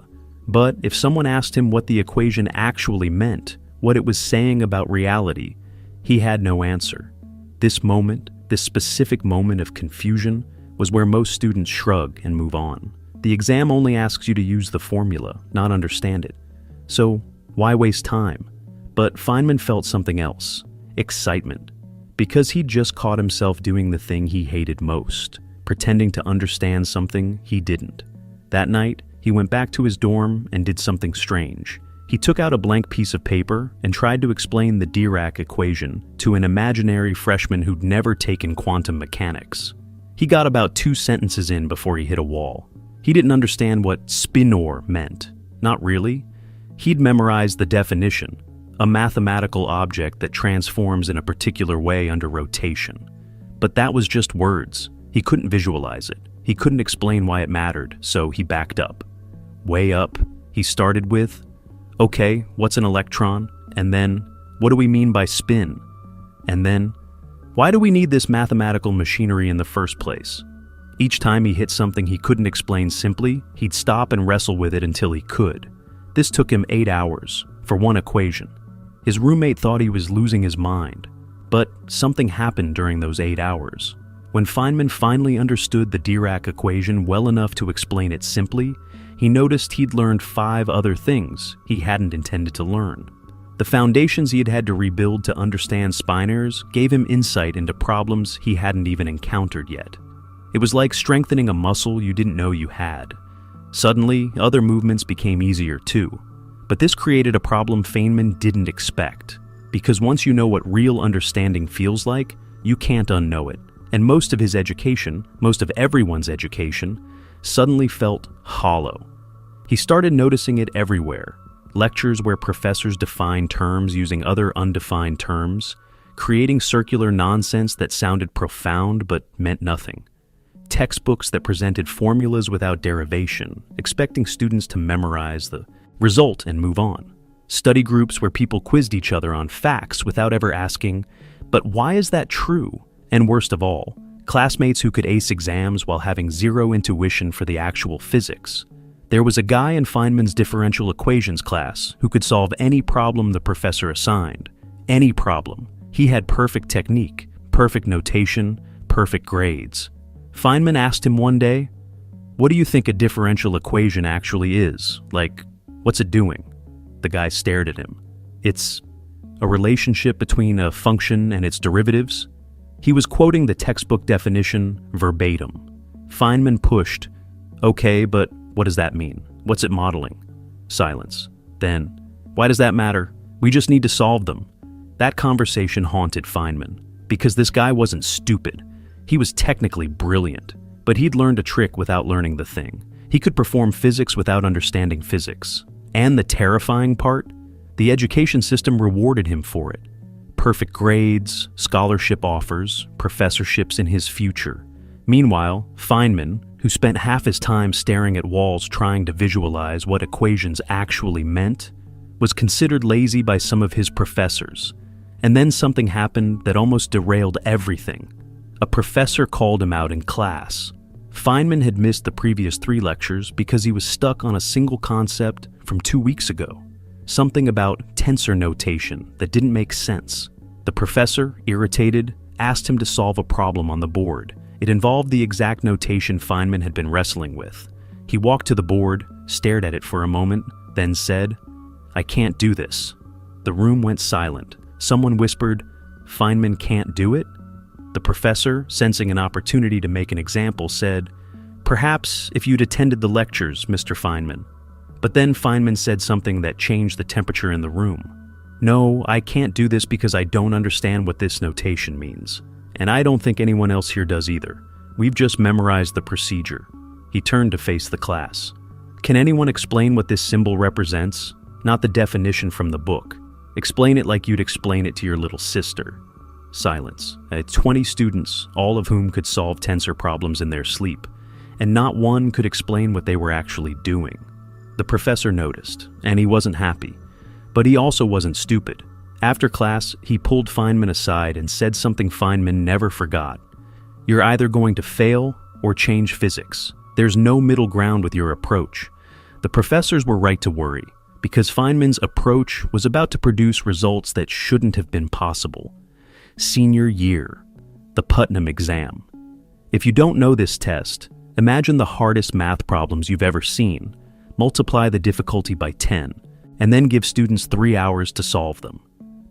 But if someone asked him what the equation actually meant, what it was saying about reality, he had no answer. This moment, this specific moment of confusion, was where most students shrug and move on. The exam only asks you to use the formula, not understand it. So, why waste time? But Feynman felt something else, excitement, because he'd just caught himself doing the thing he hated most, pretending to understand something he didn't. That night, he went back to his dorm and did something strange. He took out a blank piece of paper and tried to explain the Dirac equation to an imaginary freshman who'd never taken quantum mechanics. He got about 2 sentences in before he hit a wall. He didn't understand what spinor meant. Not really. He'd memorized the definition, a mathematical object that transforms in a particular way under rotation. But that was just words. He couldn't visualize it. He couldn't explain why it mattered, so he backed up. Way up, he started with, okay, what's an electron? And then, what do we mean by spin? And then, why do we need this mathematical machinery in the first place? Each time he hit something he couldn't explain simply, he'd stop and wrestle with it until he could. This took him 8 hours, for one equation. His roommate thought he was losing his mind, but something happened during those 8 hours. When Feynman finally understood the Dirac equation well enough to explain it simply, he noticed he'd learned 5 other things he hadn't intended to learn. The foundations he had had to rebuild to understand spinors gave him insight into problems he hadn't even encountered yet. It was like strengthening a muscle you didn't know you had. Suddenly, other movements became easier too. But this created a problem Feynman didn't expect, because once you know what real understanding feels like, you can't unknow it. And most of his education, most of everyone's education, suddenly felt hollow. He started noticing it everywhere. Lectures where professors define terms using other undefined terms, creating circular nonsense that sounded profound but meant nothing. Textbooks that presented formulas without derivation, expecting students to memorize the result and move on. Study groups where people quizzed each other on facts without ever asking, but why is that true? And worst of all, classmates who could ace exams while having zero intuition for the actual physics. There was a guy in Feynman's differential equations class who could solve any problem the professor assigned. Any problem. He had perfect technique, perfect notation, perfect grades. Feynman asked him one day, "What do you think a differential equation actually is? Like, what's it doing?" The guy stared at him. "It's a relationship between a function and its derivatives." He was quoting the textbook definition verbatim. Feynman pushed, "Okay, but what does that mean? What's it modeling?" Silence. Then, "Why does that matter? We just need to solve them." That conversation haunted Feynman, because this guy wasn't stupid. He was technically brilliant, but he'd learned a trick without learning the thing. He could perform physics without understanding physics. And the terrifying part? The education system rewarded him for it. Perfect grades, scholarship offers, professorships in his future. Meanwhile, Feynman, who spent half his time staring at walls trying to visualize what equations actually meant, was considered lazy by some of his professors. And then something happened that almost derailed everything. A professor called him out in class. Feynman had missed the previous 3 lectures because he was stuck on a single concept from 2 weeks ago. Something about tensor notation that didn't make sense. The professor, irritated, asked him to solve a problem on the board. It involved the exact notation Feynman had been wrestling with. He walked to the board, stared at it for a moment, then said, "I can't do this." The room went silent. Someone whispered, "Feynman can't do it?" The professor, sensing an opportunity to make an example, said, "Perhaps if you'd attended the lectures, Mr. Feynman." But then Feynman said something that changed the temperature in the room. "No, I can't do this because I don't understand what this notation means. And I don't think anyone else here does either. We've just memorized the procedure." He turned to face the class. "Can anyone explain what this symbol represents? Not the definition from the book. Explain it like you'd explain it to your little sister." Silence. 20 students, all of whom could solve tensor problems in their sleep, and not one could explain what they were actually doing. The professor noticed, and he wasn't happy. But he also wasn't stupid. After class, he pulled Feynman aside and said something Feynman never forgot. "You're either going to fail or change physics. There's no middle ground with your approach." The professors were right to worry, because Feynman's approach was about to produce results that shouldn't have been possible. Senior year, the Putnam exam. If you don't know this test, imagine the hardest math problems you've ever seen. Multiply the difficulty by 10, and then give students 3 hours to solve them.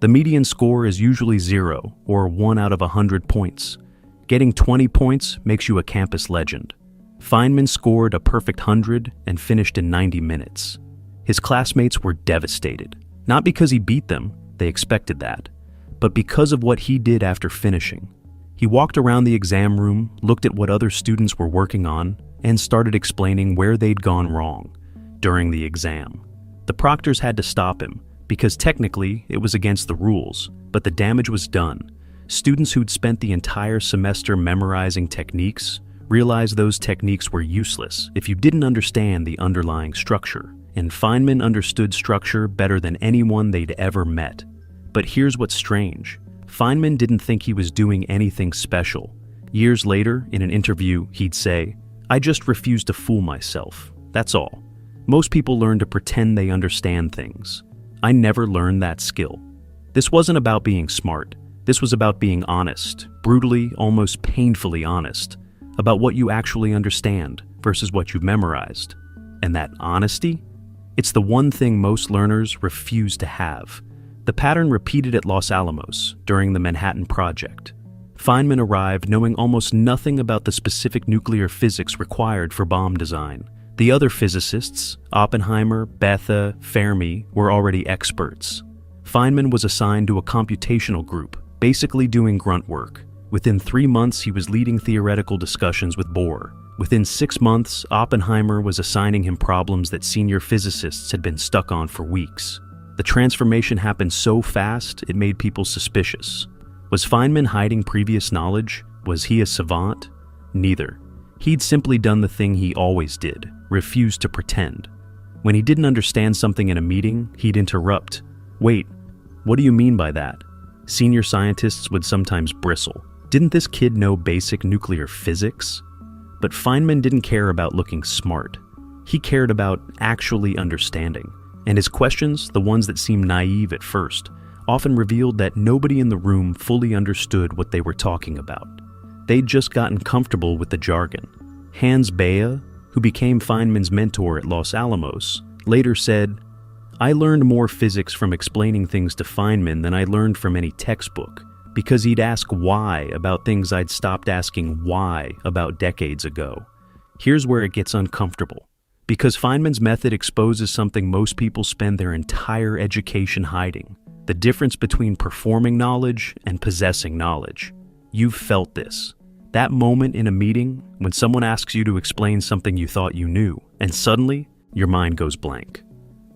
The median score is usually 0 or 1 out of 100 points. Getting 20 points makes you a campus legend. Feynman scored a perfect 100 and finished in 90 minutes. His classmates were devastated, not because he beat them, they expected that, but because of what he did after finishing. He walked around the exam room, looked at what other students were working on, and started explaining where they'd gone wrong during the exam. The proctors had to stop him, because technically it was against the rules, but the damage was done. Students who'd spent the entire semester memorizing techniques realized those techniques were useless if you didn't understand the underlying structure, and Feynman understood structure better than anyone they'd ever met. But here's what's strange. Feynman didn't think he was doing anything special. Years later, in an interview, he'd say, "I just refuse to fool myself. That's all. Most people learn to pretend they understand things. I never learned that skill." This wasn't about being smart. This was about being honest, brutally, almost painfully honest, about what you actually understand versus what you've memorized. And that honesty? It's the one thing most learners refuse to have. The pattern repeated at Los Alamos during the Manhattan Project. Feynman arrived knowing almost nothing about the specific nuclear physics required for bomb design. The other physicists, Oppenheimer, Bethe, Fermi, were already experts. Feynman was assigned to a computational group, basically doing grunt work. Within 3 months, he was leading theoretical discussions with Bohr. Within 6 months, Oppenheimer was assigning him problems that senior physicists had been stuck on for weeks. The transformation happened so fast, it made people suspicious. Was Feynman hiding previous knowledge? Was he a savant? Neither. He'd simply done the thing he always did, refused to pretend. When he didn't understand something in a meeting, he'd interrupt. "Wait, what do you mean by that?" Senior scientists would sometimes bristle. Didn't this kid know basic nuclear physics? But Feynman didn't care about looking smart. He cared about actually understanding. And his questions, the ones that seemed naive at first, often revealed that nobody in the room fully understood what they were talking about. They'd just gotten comfortable with the jargon. Hans Bethe, who became Feynman's mentor at Los Alamos, later said, "I learned more physics from explaining things to Feynman than I learned from any textbook, because he'd ask why about things I'd stopped asking why about decades ago." Here's where it gets uncomfortable. Because Feynman's method exposes something most people spend their entire education hiding: the difference between performing knowledge and possessing knowledge. You've felt this. That moment in a meeting when someone asks you to explain something you thought you knew, and suddenly your mind goes blank.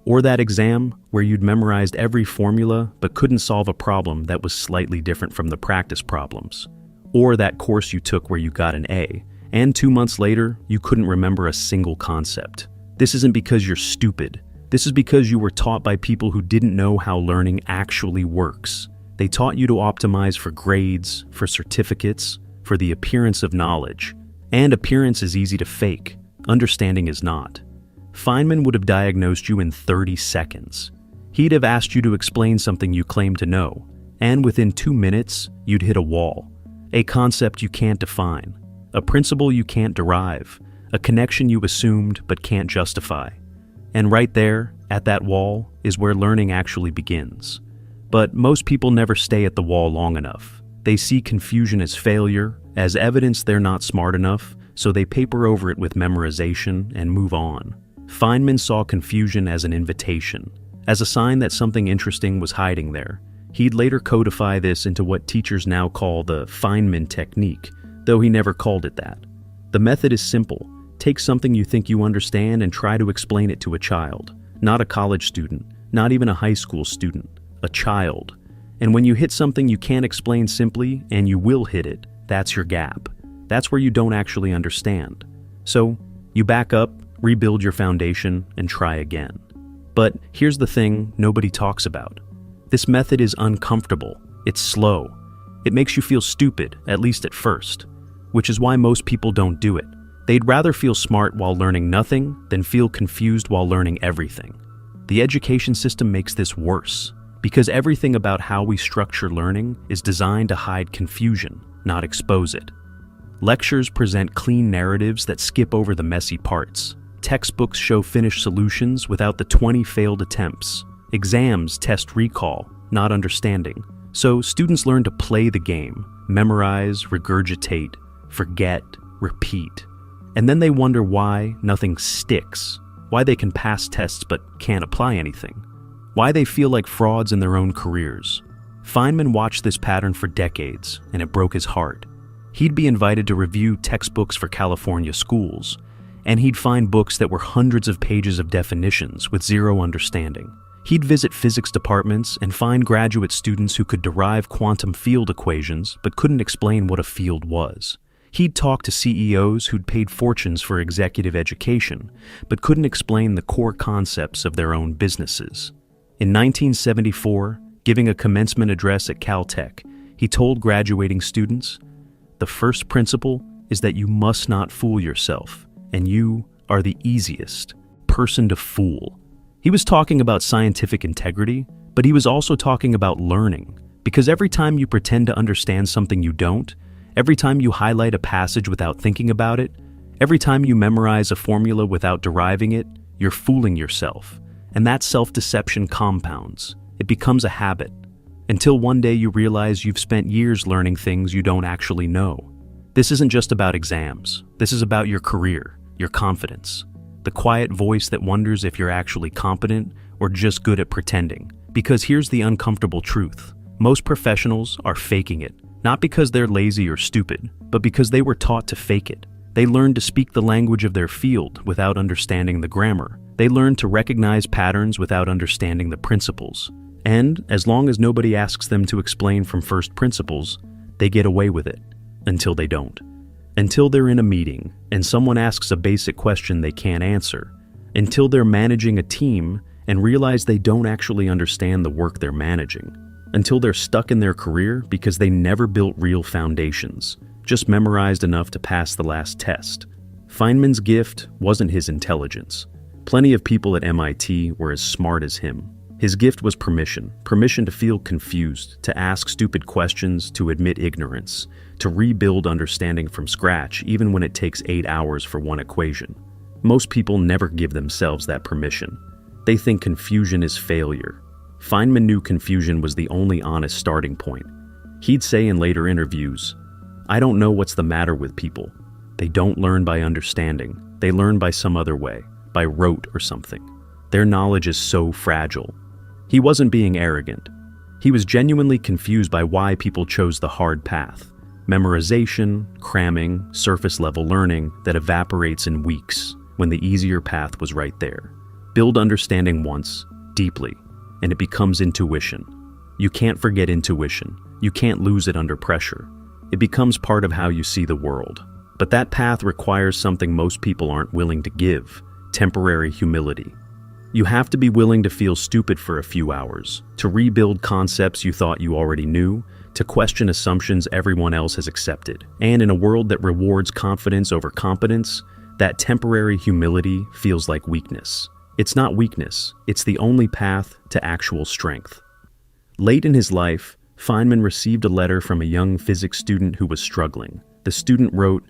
Or that exam where you'd memorized every formula but couldn't solve a problem that was slightly different from the practice problems. Or that course you took where you got an A, and 2 months later, you couldn't remember a single concept. This isn't because you're stupid. This is because you were taught by people who didn't know how learning actually works. They taught you to optimize for grades, for certificates, for the appearance of knowledge. And appearance is easy to fake, understanding is not. Feynman would have diagnosed you in 30 seconds. He'd have asked you to explain something you claim to know, and within 2 minutes, you'd hit a wall. A concept you can't define, a principle you can't derive, a connection you assumed but can't justify. And right there, at that wall, is where learning actually begins. But most people never stay at the wall long enough. They see confusion as failure, as evidence they're not smart enough, so they paper over it with memorization and move on. Feynman saw confusion as an invitation, as a sign that something interesting was hiding there. He'd later codify this into what teachers now call the Feynman technique, though he never called it that. The method is simple. Take something you think you understand and try to explain it to a child. Not a college student, not even a high school student, a child. And when you hit something you can't explain simply, and you will hit it, that's your gap. That's where you don't actually understand. So, you back up, rebuild your foundation, and try again. But here's the thing nobody talks about. This method is uncomfortable. It's slow. It makes you feel stupid, at least at first, which is why most people don't do it. They'd rather feel smart while learning nothing than feel confused while learning everything. The education system makes this worse, because everything about how we structure learning is designed to hide confusion, not expose it. Lectures present clean narratives that skip over the messy parts. Textbooks show finished solutions without the 20 failed attempts. Exams test recall, not understanding. So students learn to play the game, memorize, regurgitate, forget, repeat. And then they wonder why nothing sticks, why they can pass tests but can't apply anything, why they feel like frauds in their own careers. Feynman watched this pattern for decades, and it broke his heart. He'd be invited to review textbooks for California schools, and he'd find books that were hundreds of pages of definitions with zero understanding. He'd visit physics departments and find graduate students who could derive quantum field equations but couldn't explain what a field was. He'd talk to CEOs who'd paid fortunes for executive education but couldn't explain the core concepts of their own businesses. In 1974, giving a commencement address at Caltech, he told graduating students, "The first principle is that you must not fool yourself, and you are the easiest person to fool." He was talking about scientific integrity, but he was also talking about learning, because every time you pretend to understand something you don't, every time you highlight a passage without thinking about it, every time you memorize a formula without deriving it, you're fooling yourself. And that self-deception compounds. It becomes a habit, until one day you realize you've spent years learning things you don't actually know. This isn't just about exams. This is about your career, your confidence, the quiet voice that wonders if you're actually competent or just good at pretending. Because here's the uncomfortable truth. Most professionals are faking it, not because they're lazy or stupid, but because they were taught to fake it. They learned to speak the language of their field without understanding the grammar. They learned to recognize patterns without understanding the principles. And as long as nobody asks them to explain from first principles, they get away with it, until they don't. Until they're in a meeting and someone asks a basic question they can't answer. Until they're managing a team and realize they don't actually understand the work they're managing. Until they're stuck in their career because they never built real foundations, just memorized enough to pass the last test. Feynman's gift wasn't his intelligence. Plenty of people at MIT were as smart as him. His gift was permission to feel confused, to ask stupid questions, to admit ignorance, to rebuild understanding from scratch even when it takes 8 hours for one equation. Most people never give themselves that permission. They think confusion is failure. Feynman knew confusion was the only honest starting point. He'd say in later interviews, "I don't know what's the matter with people. They don't learn by understanding. They learn by some other way, by rote or something. Their knowledge is so fragile." He wasn't being arrogant. He was genuinely confused by why people chose the hard path. Memorization, cramming, surface-level learning that evaporates in weeks when the easier path was right there. Build understanding once, deeply, and it becomes intuition. You can't forget intuition. You can't lose it under pressure. It becomes part of how you see the world. But that path requires something most people aren't willing to give: temporary humility. You have to be willing to feel stupid for a few hours, to rebuild concepts you thought you already knew, to question assumptions everyone else has accepted. And in a world that rewards confidence over competence, that temporary humility feels like weakness. It's not weakness, it's the only path to actual strength. Late in his life, Feynman received a letter from a young physics student who was struggling. The student wrote,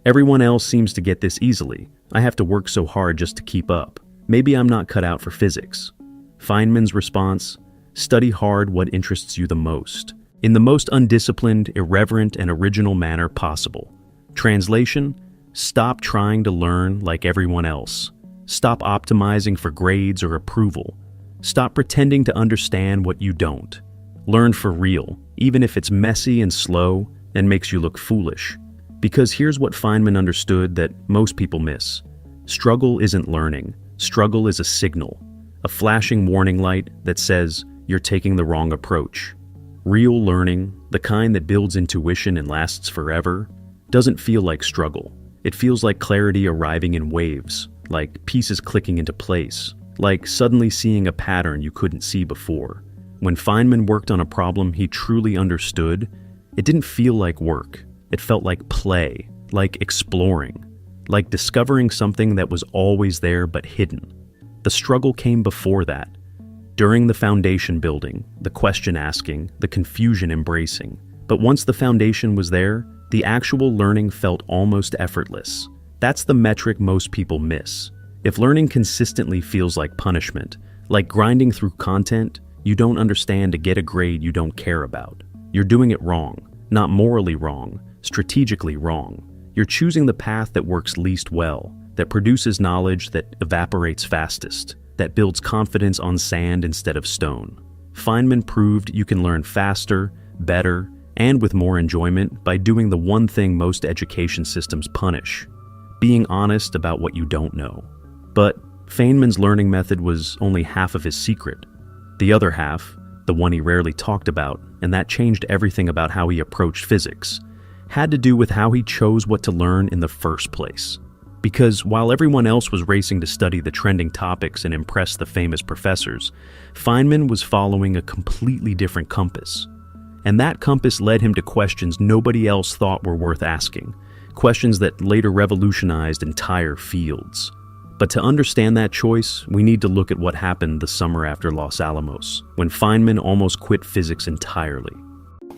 "Everyone else seems to get this easily. I have to work so hard just to keep up. Maybe I'm not cut out for physics." Feynman's response, "Study hard what interests you the most, in the most undisciplined, irreverent, and original manner possible." Translation, stop trying to learn like everyone else. Stop optimizing for grades or approval. Stop pretending to understand what you don't. Learn for real, even if it's messy and slow and makes you look foolish. Because here's what Feynman understood that most people miss. Struggle isn't learning. Struggle is a signal, a flashing warning light that says you're taking the wrong approach. Real learning, the kind that builds intuition and lasts forever, doesn't feel like struggle. It feels like clarity arriving in waves, like pieces clicking into place, like suddenly seeing a pattern you couldn't see before. When Feynman worked on a problem he truly understood, it didn't feel like work. It felt like play, like exploring, like discovering something that was always there but hidden. The struggle came before that, during the foundation building, the question asking, the confusion embracing. But once the foundation was there, the actual learning felt almost effortless. That's the metric most people miss. If learning consistently feels like punishment, like grinding through content you don't understand to get a grade you don't care about, you're doing it wrong, not morally wrong, strategically wrong. You're choosing the path that works least well, that produces knowledge that evaporates fastest, that builds confidence on sand instead of stone. Feynman proved you can learn faster, better, and with more enjoyment by doing the one thing most education systems punish: being honest about what you don't know. But Feynman's learning method was only half of his secret. The other half, the one he rarely talked about, and that changed everything about how he approached physics, had to do with how he chose what to learn in the first place. Because while everyone else was racing to study the trending topics and impress the famous professors, Feynman was following a completely different compass. And that compass led him to questions nobody else thought were worth asking, questions that later revolutionized entire fields. But to understand that choice, we need to look at what happened the summer after Los Alamos, when Feynman almost quit physics entirely.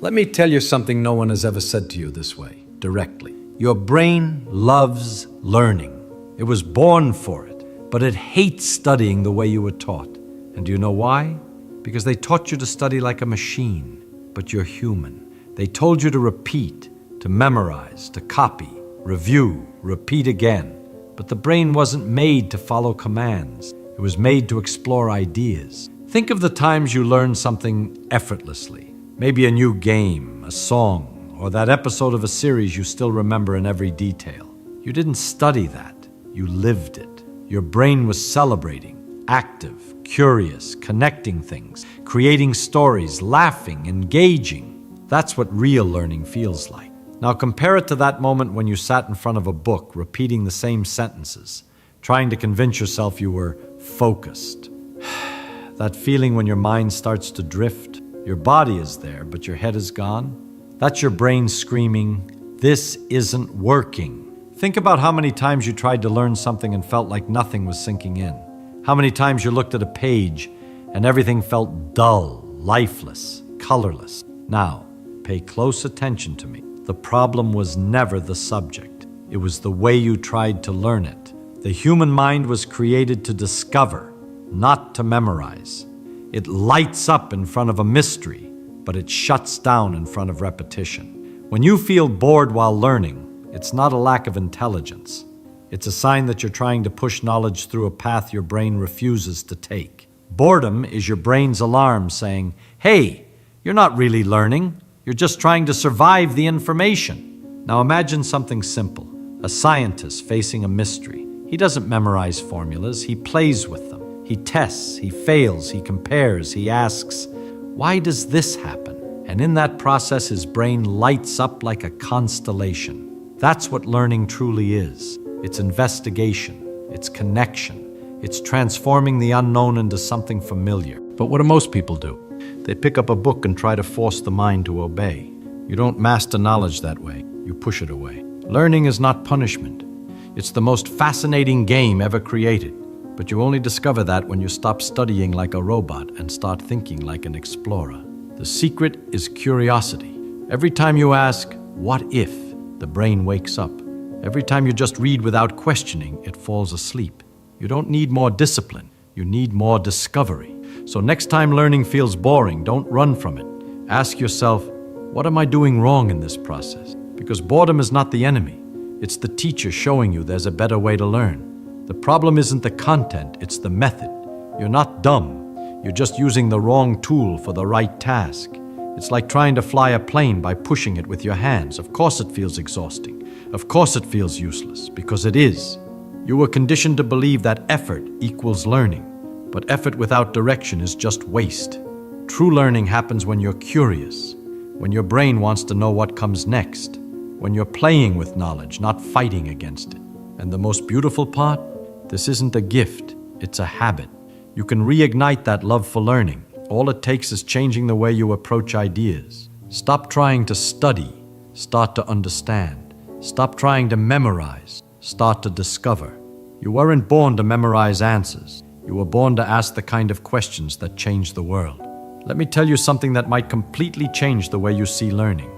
Let me tell you something no one has ever said to you this way, directly. Your brain loves learning. It was born for it, but it hates studying the way you were taught. And do you know why? Because they taught you to study like a machine, but you're human. They told you to repeat, to memorize, to copy, review, repeat again. But the brain wasn't made to follow commands. It was made to explore ideas. Think of the times you learned something effortlessly. Maybe a new game, a song, or that episode of a series you still remember in every detail. You didn't study that. You lived it. Your brain was celebrating, active, curious, connecting things, creating stories, laughing, engaging. That's what real learning feels like. Now compare it to that moment when you sat in front of a book, repeating the same sentences, trying to convince yourself you were focused. That feeling when your mind starts to drift. Your body is there, but your head is gone. That's your brain screaming, "This isn't working." Think about how many times you tried to learn something and felt like nothing was sinking in. How many times you looked at a page and everything felt dull, lifeless, colorless. Now, pay close attention to me. The problem was never the subject. It was the way you tried to learn it. The human mind was created to discover, not to memorize. It lights up in front of a mystery, but it shuts down in front of repetition. When you feel bored while learning, it's not a lack of intelligence. It's a sign that you're trying to push knowledge through a path your brain refuses to take. Boredom is your brain's alarm saying, "Hey, you're not really learning. You're just trying to survive the information." Now imagine something simple. A scientist facing a mystery. He doesn't memorize formulas, he plays with them. He tests, he fails, he compares, he asks, "Why does this happen?" And in that process, his brain lights up like a constellation. That's what learning truly is. It's investigation, it's connection, It's transforming the unknown into something familiar. But what do most people do? They pick up a book and try to force the mind to obey. You don't master knowledge that way. You push it away. Learning is not punishment. It's the most fascinating game ever created. But you only discover that when you stop studying like a robot and start thinking like an explorer. The secret is curiosity. Every time you ask, "What if?" the brain wakes up. Every time you just read without questioning, it falls asleep. You don't need more discipline. You need more discovery. So next time learning feels boring, don't run from it. Ask yourself, what am I doing wrong in this process? Because boredom is not the enemy. It's the teacher showing you there's a better way to learn. The problem isn't the content, it's the method. You're not dumb. You're just using the wrong tool for the right task. It's like trying to fly a plane by pushing it with your hands. Of course it feels exhausting. Of course it feels useless, because it is. You were conditioned to believe that effort equals learning, but effort without direction is just waste. True learning happens when you're curious, when your brain wants to know what comes next, when you're playing with knowledge, not fighting against it. And the most beautiful part? This isn't a gift, it's a habit. You can reignite that love for learning. All it takes is changing the way you approach ideas. Stop trying to study, start to understand. Stop trying to memorize, start to discover. You weren't born to memorize answers. You were born to ask the kind of questions that change the world. Let me tell you something that might completely change the way you see learning.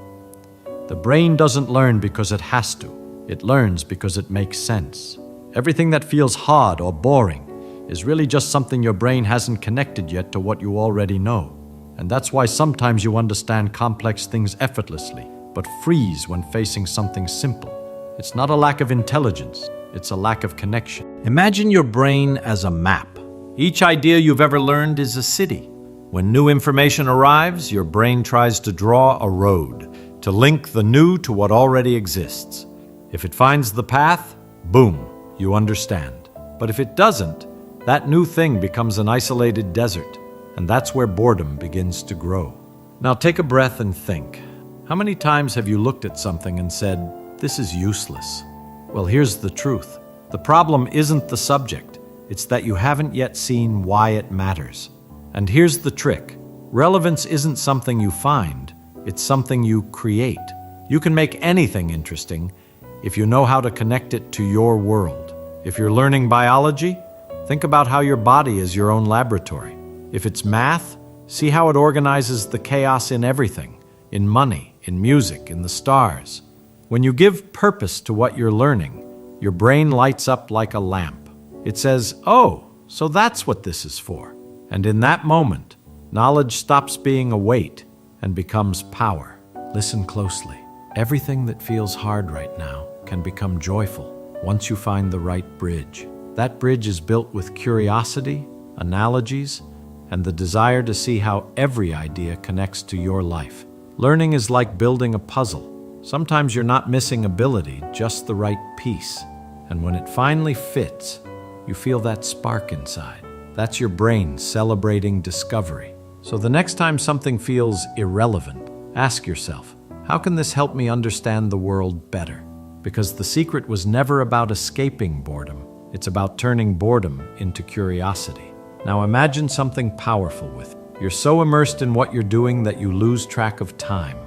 The brain doesn't learn because it has to. It learns because it makes sense. Everything that feels hard or boring is really just something your brain hasn't connected yet to what you already know. And that's why sometimes you understand complex things effortlessly, but freeze when facing something simple. It's not a lack of intelligence, it's a lack of connection. Imagine your brain as a map. Each idea you've ever learned is a city. When new information arrives, your brain tries to draw a road, to link the new to what already exists. If it finds the path, boom, you understand. But if it doesn't, that new thing becomes an isolated desert, and that's where boredom begins to grow. Now take a breath and think. How many times have you looked at something and said, "This is useless"? Well, here's the truth. The problem isn't the subject. It's that you haven't yet seen why it matters. And here's the trick. Relevance isn't something you find. It's something you create. You can make anything interesting if you know how to connect it to your world. If you're learning biology, think about how your body is your own laboratory. If it's math, see how it organizes the chaos in everything, in money, in music, in the stars. When you give purpose to what you're learning, your brain lights up like a lamp. It says, "Oh, so that's what this is for." And in that moment, knowledge stops being a weight and becomes power. Listen closely. Everything that feels hard right now can become joyful once you find the right bridge. That bridge is built with curiosity, analogies, and the desire to see how every idea connects to your life. Learning is like building a puzzle. Sometimes you're not missing ability, just the right piece. And when it finally fits, you feel that spark inside. That's your brain celebrating discovery. So the next time something feels irrelevant, ask yourself, how can this help me understand the world better? Because the secret was never about escaping boredom. It's about turning boredom into curiosity. Now imagine something powerful with it. You're so immersed in what you're doing that you lose track of time.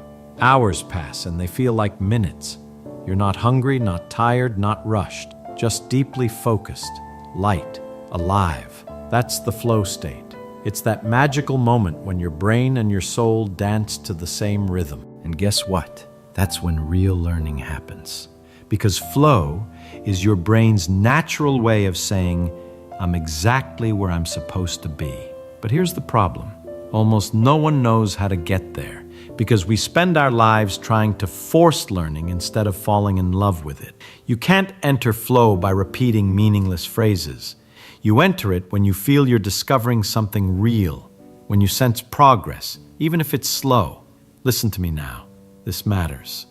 Hours pass and they feel like minutes. You're not hungry, not tired, not rushed, just deeply focused, light, alive. That's the flow state. It's that magical moment when your brain and your soul dance to the same rhythm. And guess what? That's when real learning happens. Because flow is your brain's natural way of saying, "I'm exactly where I'm supposed to be." But here's the problem. Almost no one knows how to get there because we spend our lives trying to force learning instead of falling in love with it. You can't enter flow by repeating meaningless phrases. You enter it when you feel you're discovering something real, when you sense progress, even if it's slow. Listen to me now. This matters.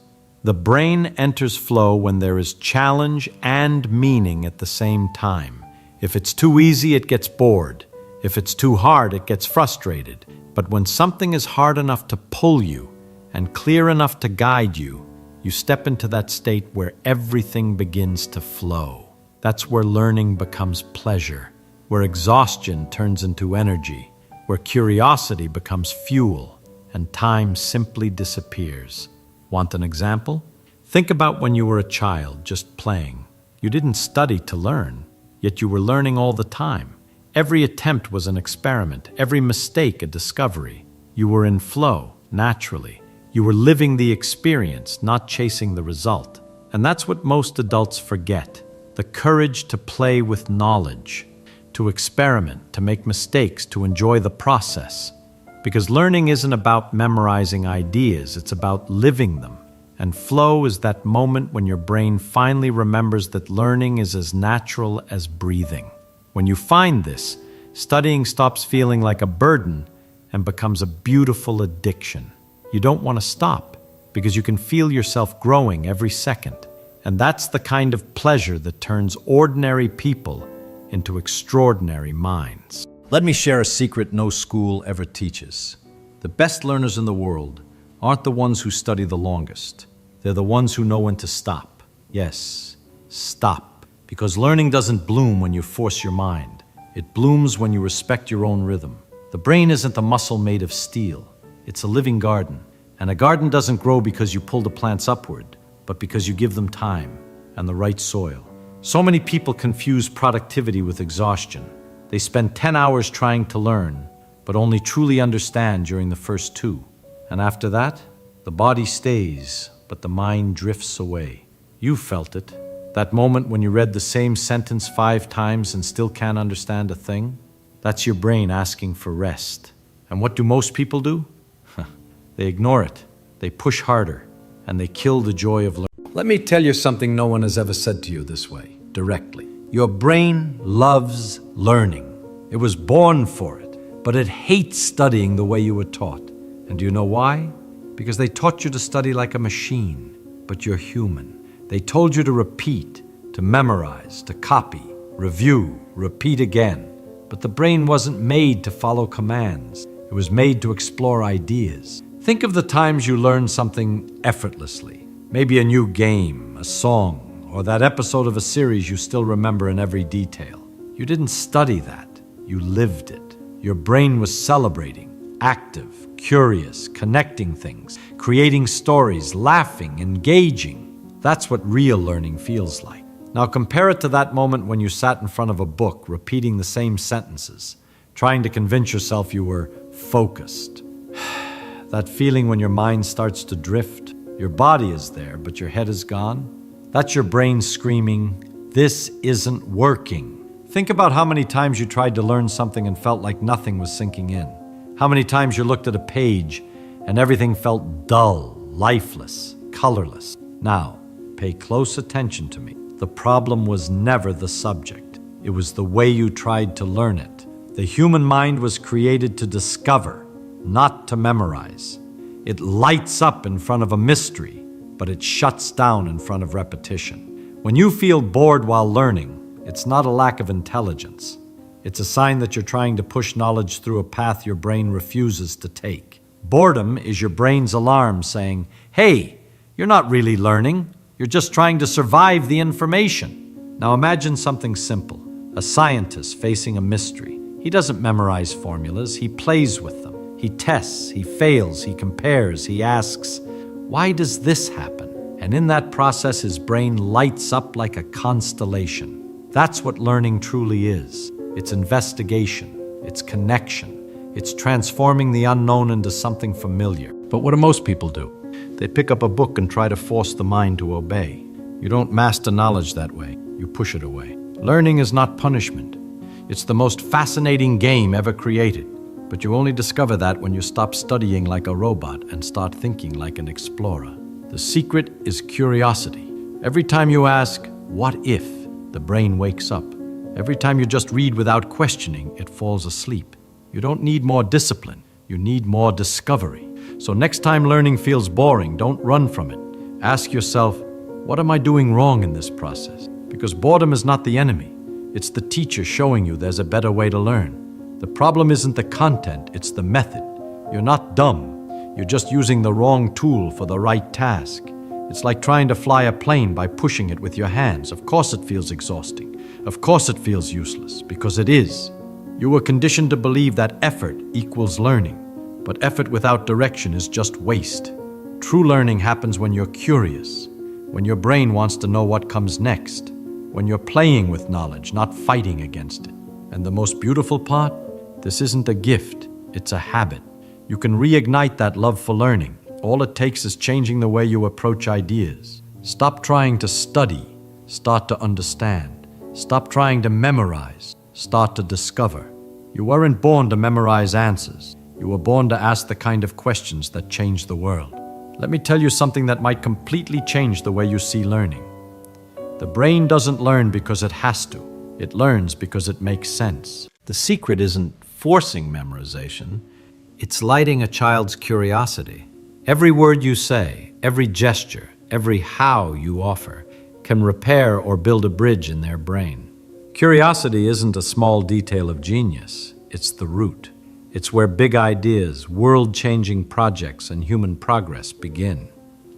The brain enters flow when there is challenge and meaning at the same time. If it's too easy, it gets bored. If it's too hard, it gets frustrated. But when something is hard enough to pull you and clear enough to guide you, you step into that state where everything begins to flow. That's where learning becomes pleasure. where exhaustion turns into energy, where curiosity becomes fuel, and time simply disappears. Want an example? Think about when you were a child, just playing. You didn't study to learn, yet you were learning all the time. Every attempt was an experiment, every mistake a discovery. You were in flow, naturally. You were living the experience, not chasing the result. And that's what most adults forget: the courage to play with knowledge, to experiment, to make mistakes, to enjoy the process. Because learning isn't about memorizing ideas, it's about living them. And flow is that moment when your brain finally remembers that learning is as natural as breathing. When you find this, studying stops feeling like a burden and becomes a beautiful addiction. You don't want to stop because you can feel yourself growing every second. And that's the kind of pleasure that turns ordinary people into extraordinary minds. Let me share a secret no school ever teaches. The best learners in the world aren't the ones who study the longest. They're the ones who know when to stop. Yes, stop. Because learning doesn't bloom when you force your mind. It blooms when you respect your own rhythm. The brain isn't a muscle made of steel. It's a living garden. And a garden doesn't grow because you pull the plants upward, but because you give them time and the right soil. So many people confuse productivity with exhaustion. They spend 10 hours trying to learn, but only truly understand during the first 2. And after that, the body stays, but the mind drifts away. You felt it. That moment when you read the same sentence 5 times and still can't understand a thing? That's your brain asking for rest. And what do most people do? They ignore it. They push harder, and they kill the joy of learning. Let me tell you something no one has ever said to you this way, directly. Your brain loves learning. It was born for it, but it hates studying the way you were taught. And do you know why? Because they taught you to study like a machine, but you're human. They told you to repeat, to memorize, to copy, review, repeat again. But the brain wasn't made to follow commands. It was made to explore ideas. Think of the times you learned something effortlessly. Maybe a new game, a song, or that episode of a series you still remember in every detail. You didn't study that. You lived it. Your brain was celebrating, active, curious, connecting things, creating stories, laughing, engaging. That's what real learning feels like. Now compare it to that moment when you sat in front of a book, repeating the same sentences, trying to convince yourself you were focused. That feeling when your mind starts to drift. Your body is there, but your head is gone. That's your brain screaming, "This isn't working." Think about how many times you tried to learn something and felt like nothing was sinking in. How many times you looked at a page and everything felt dull, lifeless, colorless. Now, pay close attention to me. The problem was never the subject. It was the way you tried to learn it. The human mind was created to discover, not to memorize. It lights up in front of a mystery, but it shuts down in front of repetition. When you feel bored while learning, it's not a lack of intelligence. It's a sign that you're trying to push knowledge through a path your brain refuses to take. Boredom is your brain's alarm saying, "Hey, you're not really learning. You're just trying to survive the information." Now imagine something simple. A scientist facing a mystery. He doesn't memorize formulas. He plays with them. He tests, he fails, he compares, he asks, "Why does this happen?" And in that process, his brain lights up like a constellation. That's what learning truly is. It's investigation, it's connection, it's transforming the unknown into something familiar. But what do most people do? They pick up a book and try to force the mind to obey. You don't master knowledge that way, you push it away. Learning is not punishment. It's the most fascinating game ever created. But you only discover that when you stop studying like a robot and start thinking like an explorer. The secret is curiosity. Every time you ask, "What if?" the brain wakes up. Every time you just read without questioning, it falls asleep. You don't need more discipline. You need more discovery. So next time learning feels boring, don't run from it. Ask yourself, what am I doing wrong in this process? Because boredom is not the enemy. It's the teacher showing you there's a better way to learn. The problem isn't the content, it's the method. You're not dumb. You're just using the wrong tool for the right task. It's like trying to fly a plane by pushing it with your hands. Of course it feels exhausting. Of course it feels useless, because it is. You were conditioned to believe that effort equals learning, but effort without direction is just waste. True learning happens when you're curious, when your brain wants to know what comes next, when you're playing with knowledge, not fighting against it. And the most beautiful part? This isn't a gift, it's a habit. You can reignite that love for learning. All it takes is changing the way you approach ideas. Stop trying to study, start to understand. Stop trying to memorize, start to discover. You weren't born to memorize answers. You were born to ask the kind of questions that change the world. Let me tell you something that might completely change the way you see learning. The brain doesn't learn because it has to. It learns because it makes sense. The secret isn't forcing memorization. It's lighting a child's curiosity. Every word you say, every gesture, every how you offer can repair or build a bridge in their brain. Curiosity isn't a small detail of genius. It's the root. It's where big ideas, world-changing projects, and human progress begin.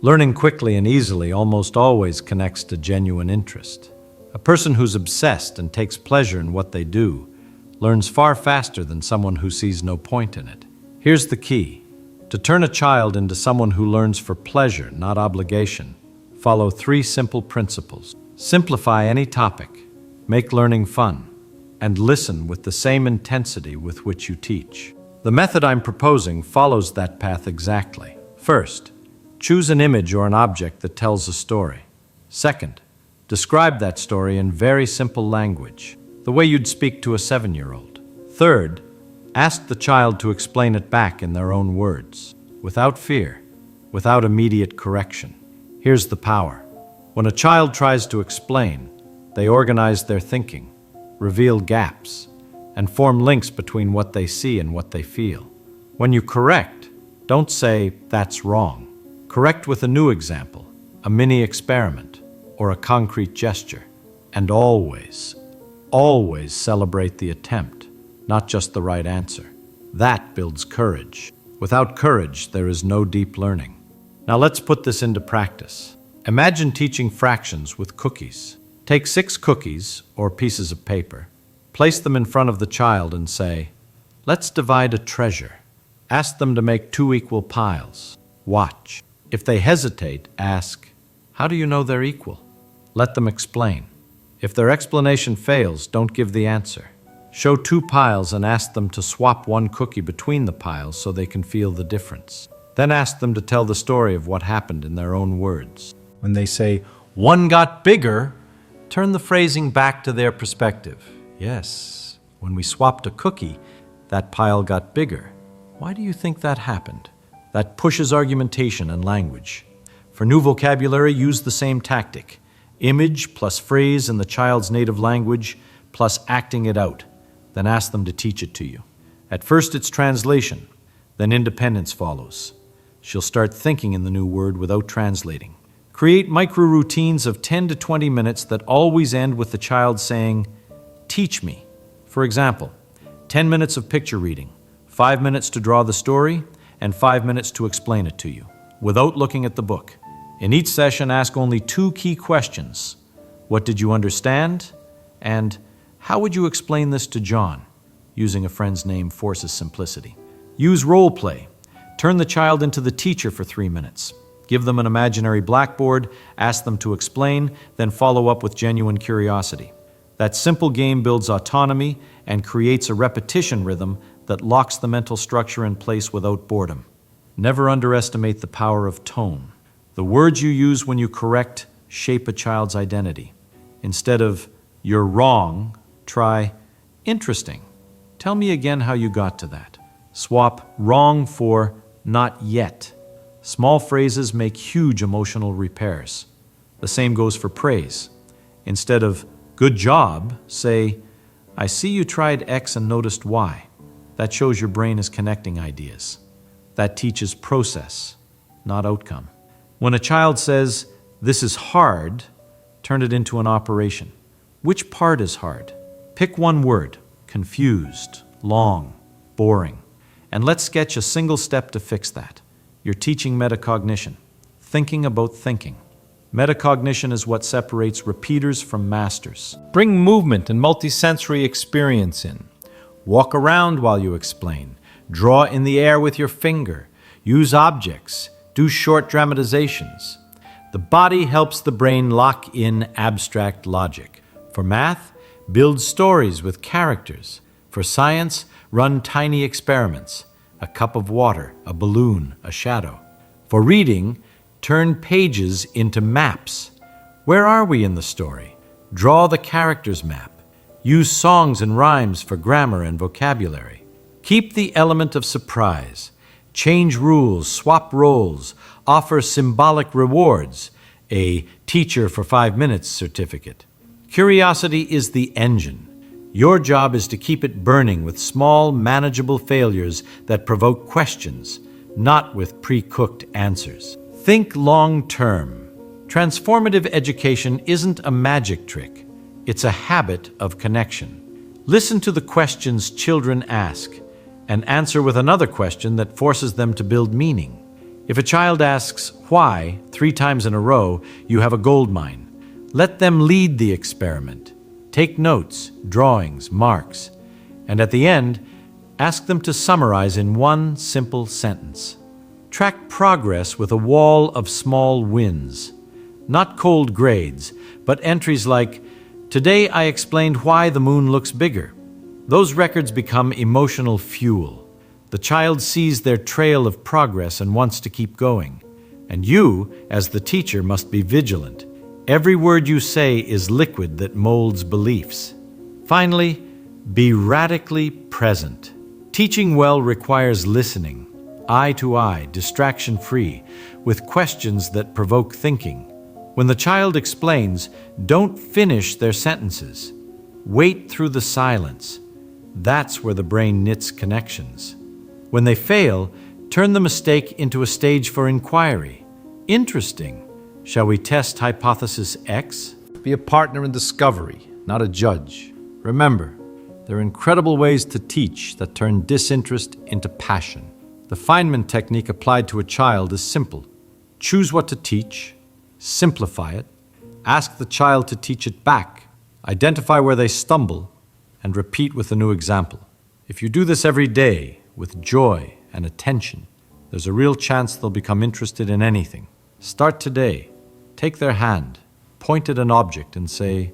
Learning quickly and easily almost always connects to genuine interest. A person who's obsessed and takes pleasure in what they do learns far faster than someone who sees no point in it. Here's the key. To turn a child into someone who learns for pleasure, not obligation, follow 3 simple principles. Simplify any topic, make learning fun, and listen with the same intensity with which you teach. The method I'm proposing follows that path exactly. First, choose an image or an object that tells a story. Second, describe that story in very simple language, the way you'd speak to a 7-year-old. Third, ask the child to explain it back in their own words, without fear, without immediate correction. Here's the power. When a child tries to explain, they organize their thinking, reveal gaps, and form links between what they see and what they feel. When you correct, don't say, "That's wrong." Correct with a new example, a mini experiment, or a concrete gesture. And always, always celebrate the attempt, not just the right answer. That builds courage. Without courage, there is no deep learning. Now let's put this into practice. Imagine teaching fractions with cookies. Take 6 cookies, or pieces of paper, place them in front of the child and say, "Let's divide a treasure." Ask them to make 2 equal piles. Watch. If they hesitate, ask, "How do you know they're equal?" Let them explain. If their explanation fails, don't give the answer. Show 2 piles and ask them to swap 1 cookie between the piles so they can feel the difference. Then ask them to tell the story of what happened in their own words. When they say, "One got bigger," turn the phrasing back to their perspective. Yes, when we swapped a cookie, that pile got bigger. Why do you think that happened? That pushes argumentation and language. For new vocabulary, use the same tactic. Image plus phrase in the child's native language plus acting it out. Then ask them to teach it to you. At first it's translation, then independence follows. She'll start thinking in the new word without translating. Create micro-routines of 10 to 20 minutes that always end with the child saying, "Teach me." For example, 10 minutes of picture reading, 5 minutes to draw the story, and 5 minutes to explain it to you, without looking at the book. In each session, ask only 2 key questions. What did you understand? And how would you explain this to John? Using a friend's name forces simplicity. Use role play. Turn the child into the teacher for 3 minutes. Give them an imaginary blackboard, ask them to explain, then follow up with genuine curiosity. That simple game builds autonomy and creates a repetition rhythm that locks the mental structure in place without boredom. Never underestimate the power of tone. The words you use when you correct shape a child's identity. Instead of, "You're wrong," try, "Interesting. Tell me again how you got to that." Swap wrong for not yet. Small phrases make huge emotional repairs. The same goes for praise. Instead of, "Good job," say, "I see you tried X and noticed Y." That shows your brain is connecting ideas. That teaches process, not outcome. When a child says, "This is hard," turn it into an operation. Which part is hard? Pick one word: confused, long, boring. And let's sketch a single step to fix that. You're teaching metacognition, thinking about thinking. Metacognition is what separates repeaters from masters. Bring movement and multisensory experience in. Walk around while you explain. Draw in the air with your finger. Use objects. Do short dramatizations. The body helps the brain lock in abstract logic. For math, build stories with characters. For science, run tiny experiments. A cup of water, a balloon, a shadow. For reading, turn pages into maps. Where are we in the story? Draw the character's map. Use songs and rhymes for grammar and vocabulary. Keep the element of surprise. Change rules, swap roles, offer symbolic rewards, a teacher for 5 minutes certificate. Curiosity is the engine. Your job is to keep it burning with small, manageable failures that provoke questions, not with pre-cooked answers. Think long-term. Transformative education isn't a magic trick. It's a habit of connection. Listen to the questions children ask and answer with another question that forces them to build meaning. If a child asks why 3 times in a row, you have a gold mine. Let them lead the experiment. Take notes, drawings, marks, and at the end, ask them to summarize in one simple sentence. Track progress with a wall of small wins. Not cold grades, but entries like, "Today I explained why the moon looks bigger." Those records become emotional fuel. The child sees their trail of progress and wants to keep going. And you, as the teacher, must be vigilant. Every word you say is liquid that molds beliefs. Finally, be radically present. Teaching well requires listening, eye to eye, distraction-free, with questions that provoke thinking. When the child explains, don't finish their sentences. Wait through the silence. That's where the brain knits connections. When they fail, turn the mistake into a stage for inquiry. Interesting. Shall we test hypothesis X? Be a partner in discovery, not a judge. Remember, there are incredible ways to teach that turn disinterest into passion. The Feynman technique applied to a child is simple. Choose what to teach, simplify it, ask the child to teach it back, identify where they stumble, and repeat with a new example. If you do this every day with joy and attention, there's a real chance they'll become interested in anything. Start today. Take their hand, point at an object and say,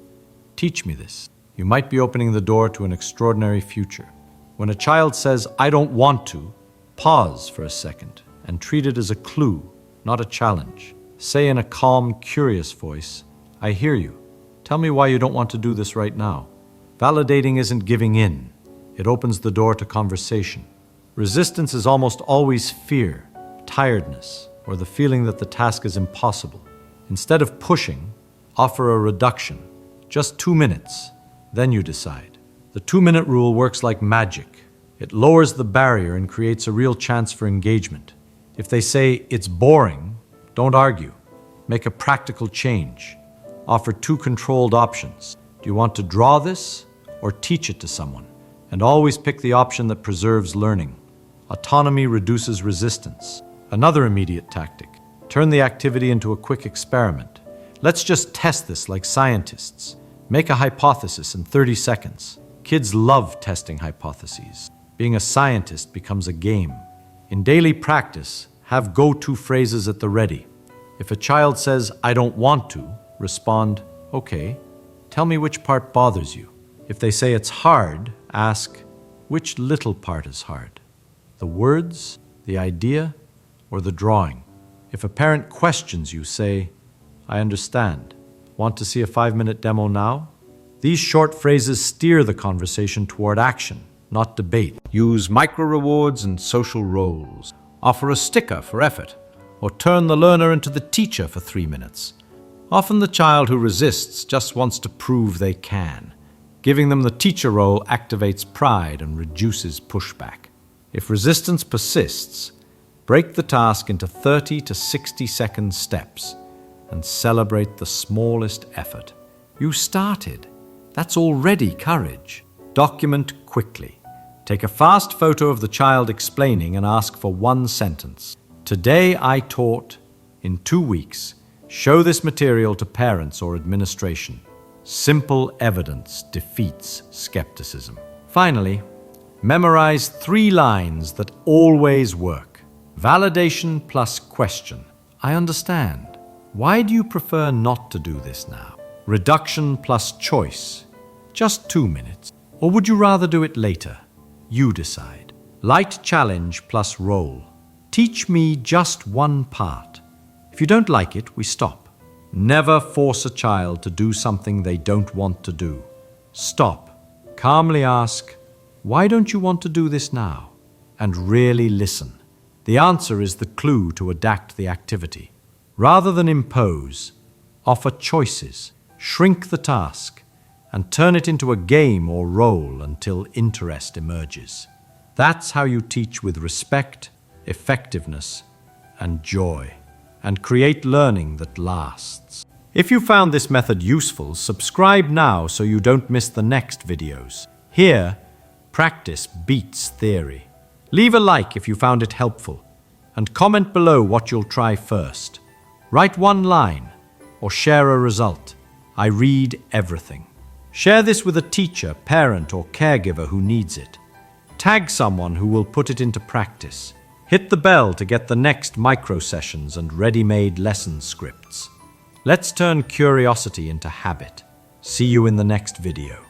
"Teach me this." You might be opening the door to an extraordinary future. When a child says, "I don't want to," pause for a second and treat it as a clue, not a challenge. Say in a calm, curious voice, "I hear you. Tell me why you don't want to do this right now." Validating isn't giving in. It opens the door to conversation. Resistance is almost always fear, tiredness, or the feeling that the task is impossible. Instead of pushing, offer a reduction. Just 2 minutes. Then you decide. The 2-minute rule works like magic. It lowers the barrier and creates a real chance for engagement. If they say, "It's boring," don't argue. Make a practical change. Offer 2 controlled options. Do you want to draw this or teach it to someone? And always pick the option that preserves learning. Autonomy reduces resistance. Another immediate tactic. Turn the activity into a quick experiment. Let's just test this like scientists. Make a hypothesis in 30 seconds. Kids love testing hypotheses. Being a scientist becomes a game. In daily practice, have go-to phrases at the ready. If a child says, "I don't want to," respond, "Okay, tell me which part bothers you." If they say it's hard, ask, "Which little part is hard? The words, the idea, or the drawing?" If a parent questions you, say, "I understand. Want to see a 5-minute demo now?" These short phrases steer the conversation toward action, not debate. Use micro-rewards and social roles. Offer a sticker for effort, or turn the learner into the teacher for 3 minutes. Often the child who resists just wants to prove they can. Giving them the teacher role activates pride and reduces pushback. If resistance persists, break the task into 30 to 60-second steps and celebrate the smallest effort. You started. That's already courage. Document quickly. Take a fast photo of the child explaining and ask for 1 sentence. "Today I taught, in 2 weeks, Show this material to parents or administration. Simple evidence defeats skepticism. Finally, memorize 3 lines that always work. Validation plus question. I understand. Why do you prefer not to do this now? Reduction plus choice. Just 2 minutes. Or would you rather do it later? You decide. Light challenge plus role. Teach me just one part. If you don't like it, we stop. Never force a child to do something they don't want to do. Stop. Calmly ask, why don't you want to do this now? And really listen. The answer is the clue to adapt the activity. Rather than impose, offer choices, shrink the task, and turn it into a game or role until interest emerges. That's how you teach with respect, effectiveness, and joy, and create learning that lasts. If you found this method useful, subscribe now so you don't miss the next videos. Here, practice beats theory. Leave a like if you found it helpful, and comment below what you'll try first. Write 1 line, or share a result. I read everything. Share this with a teacher, parent, or caregiver who needs it. Tag someone who will put it into practice. Hit the bell to get the next micro sessions and ready-made lesson scripts. Let's turn curiosity into habit. See you in the next video.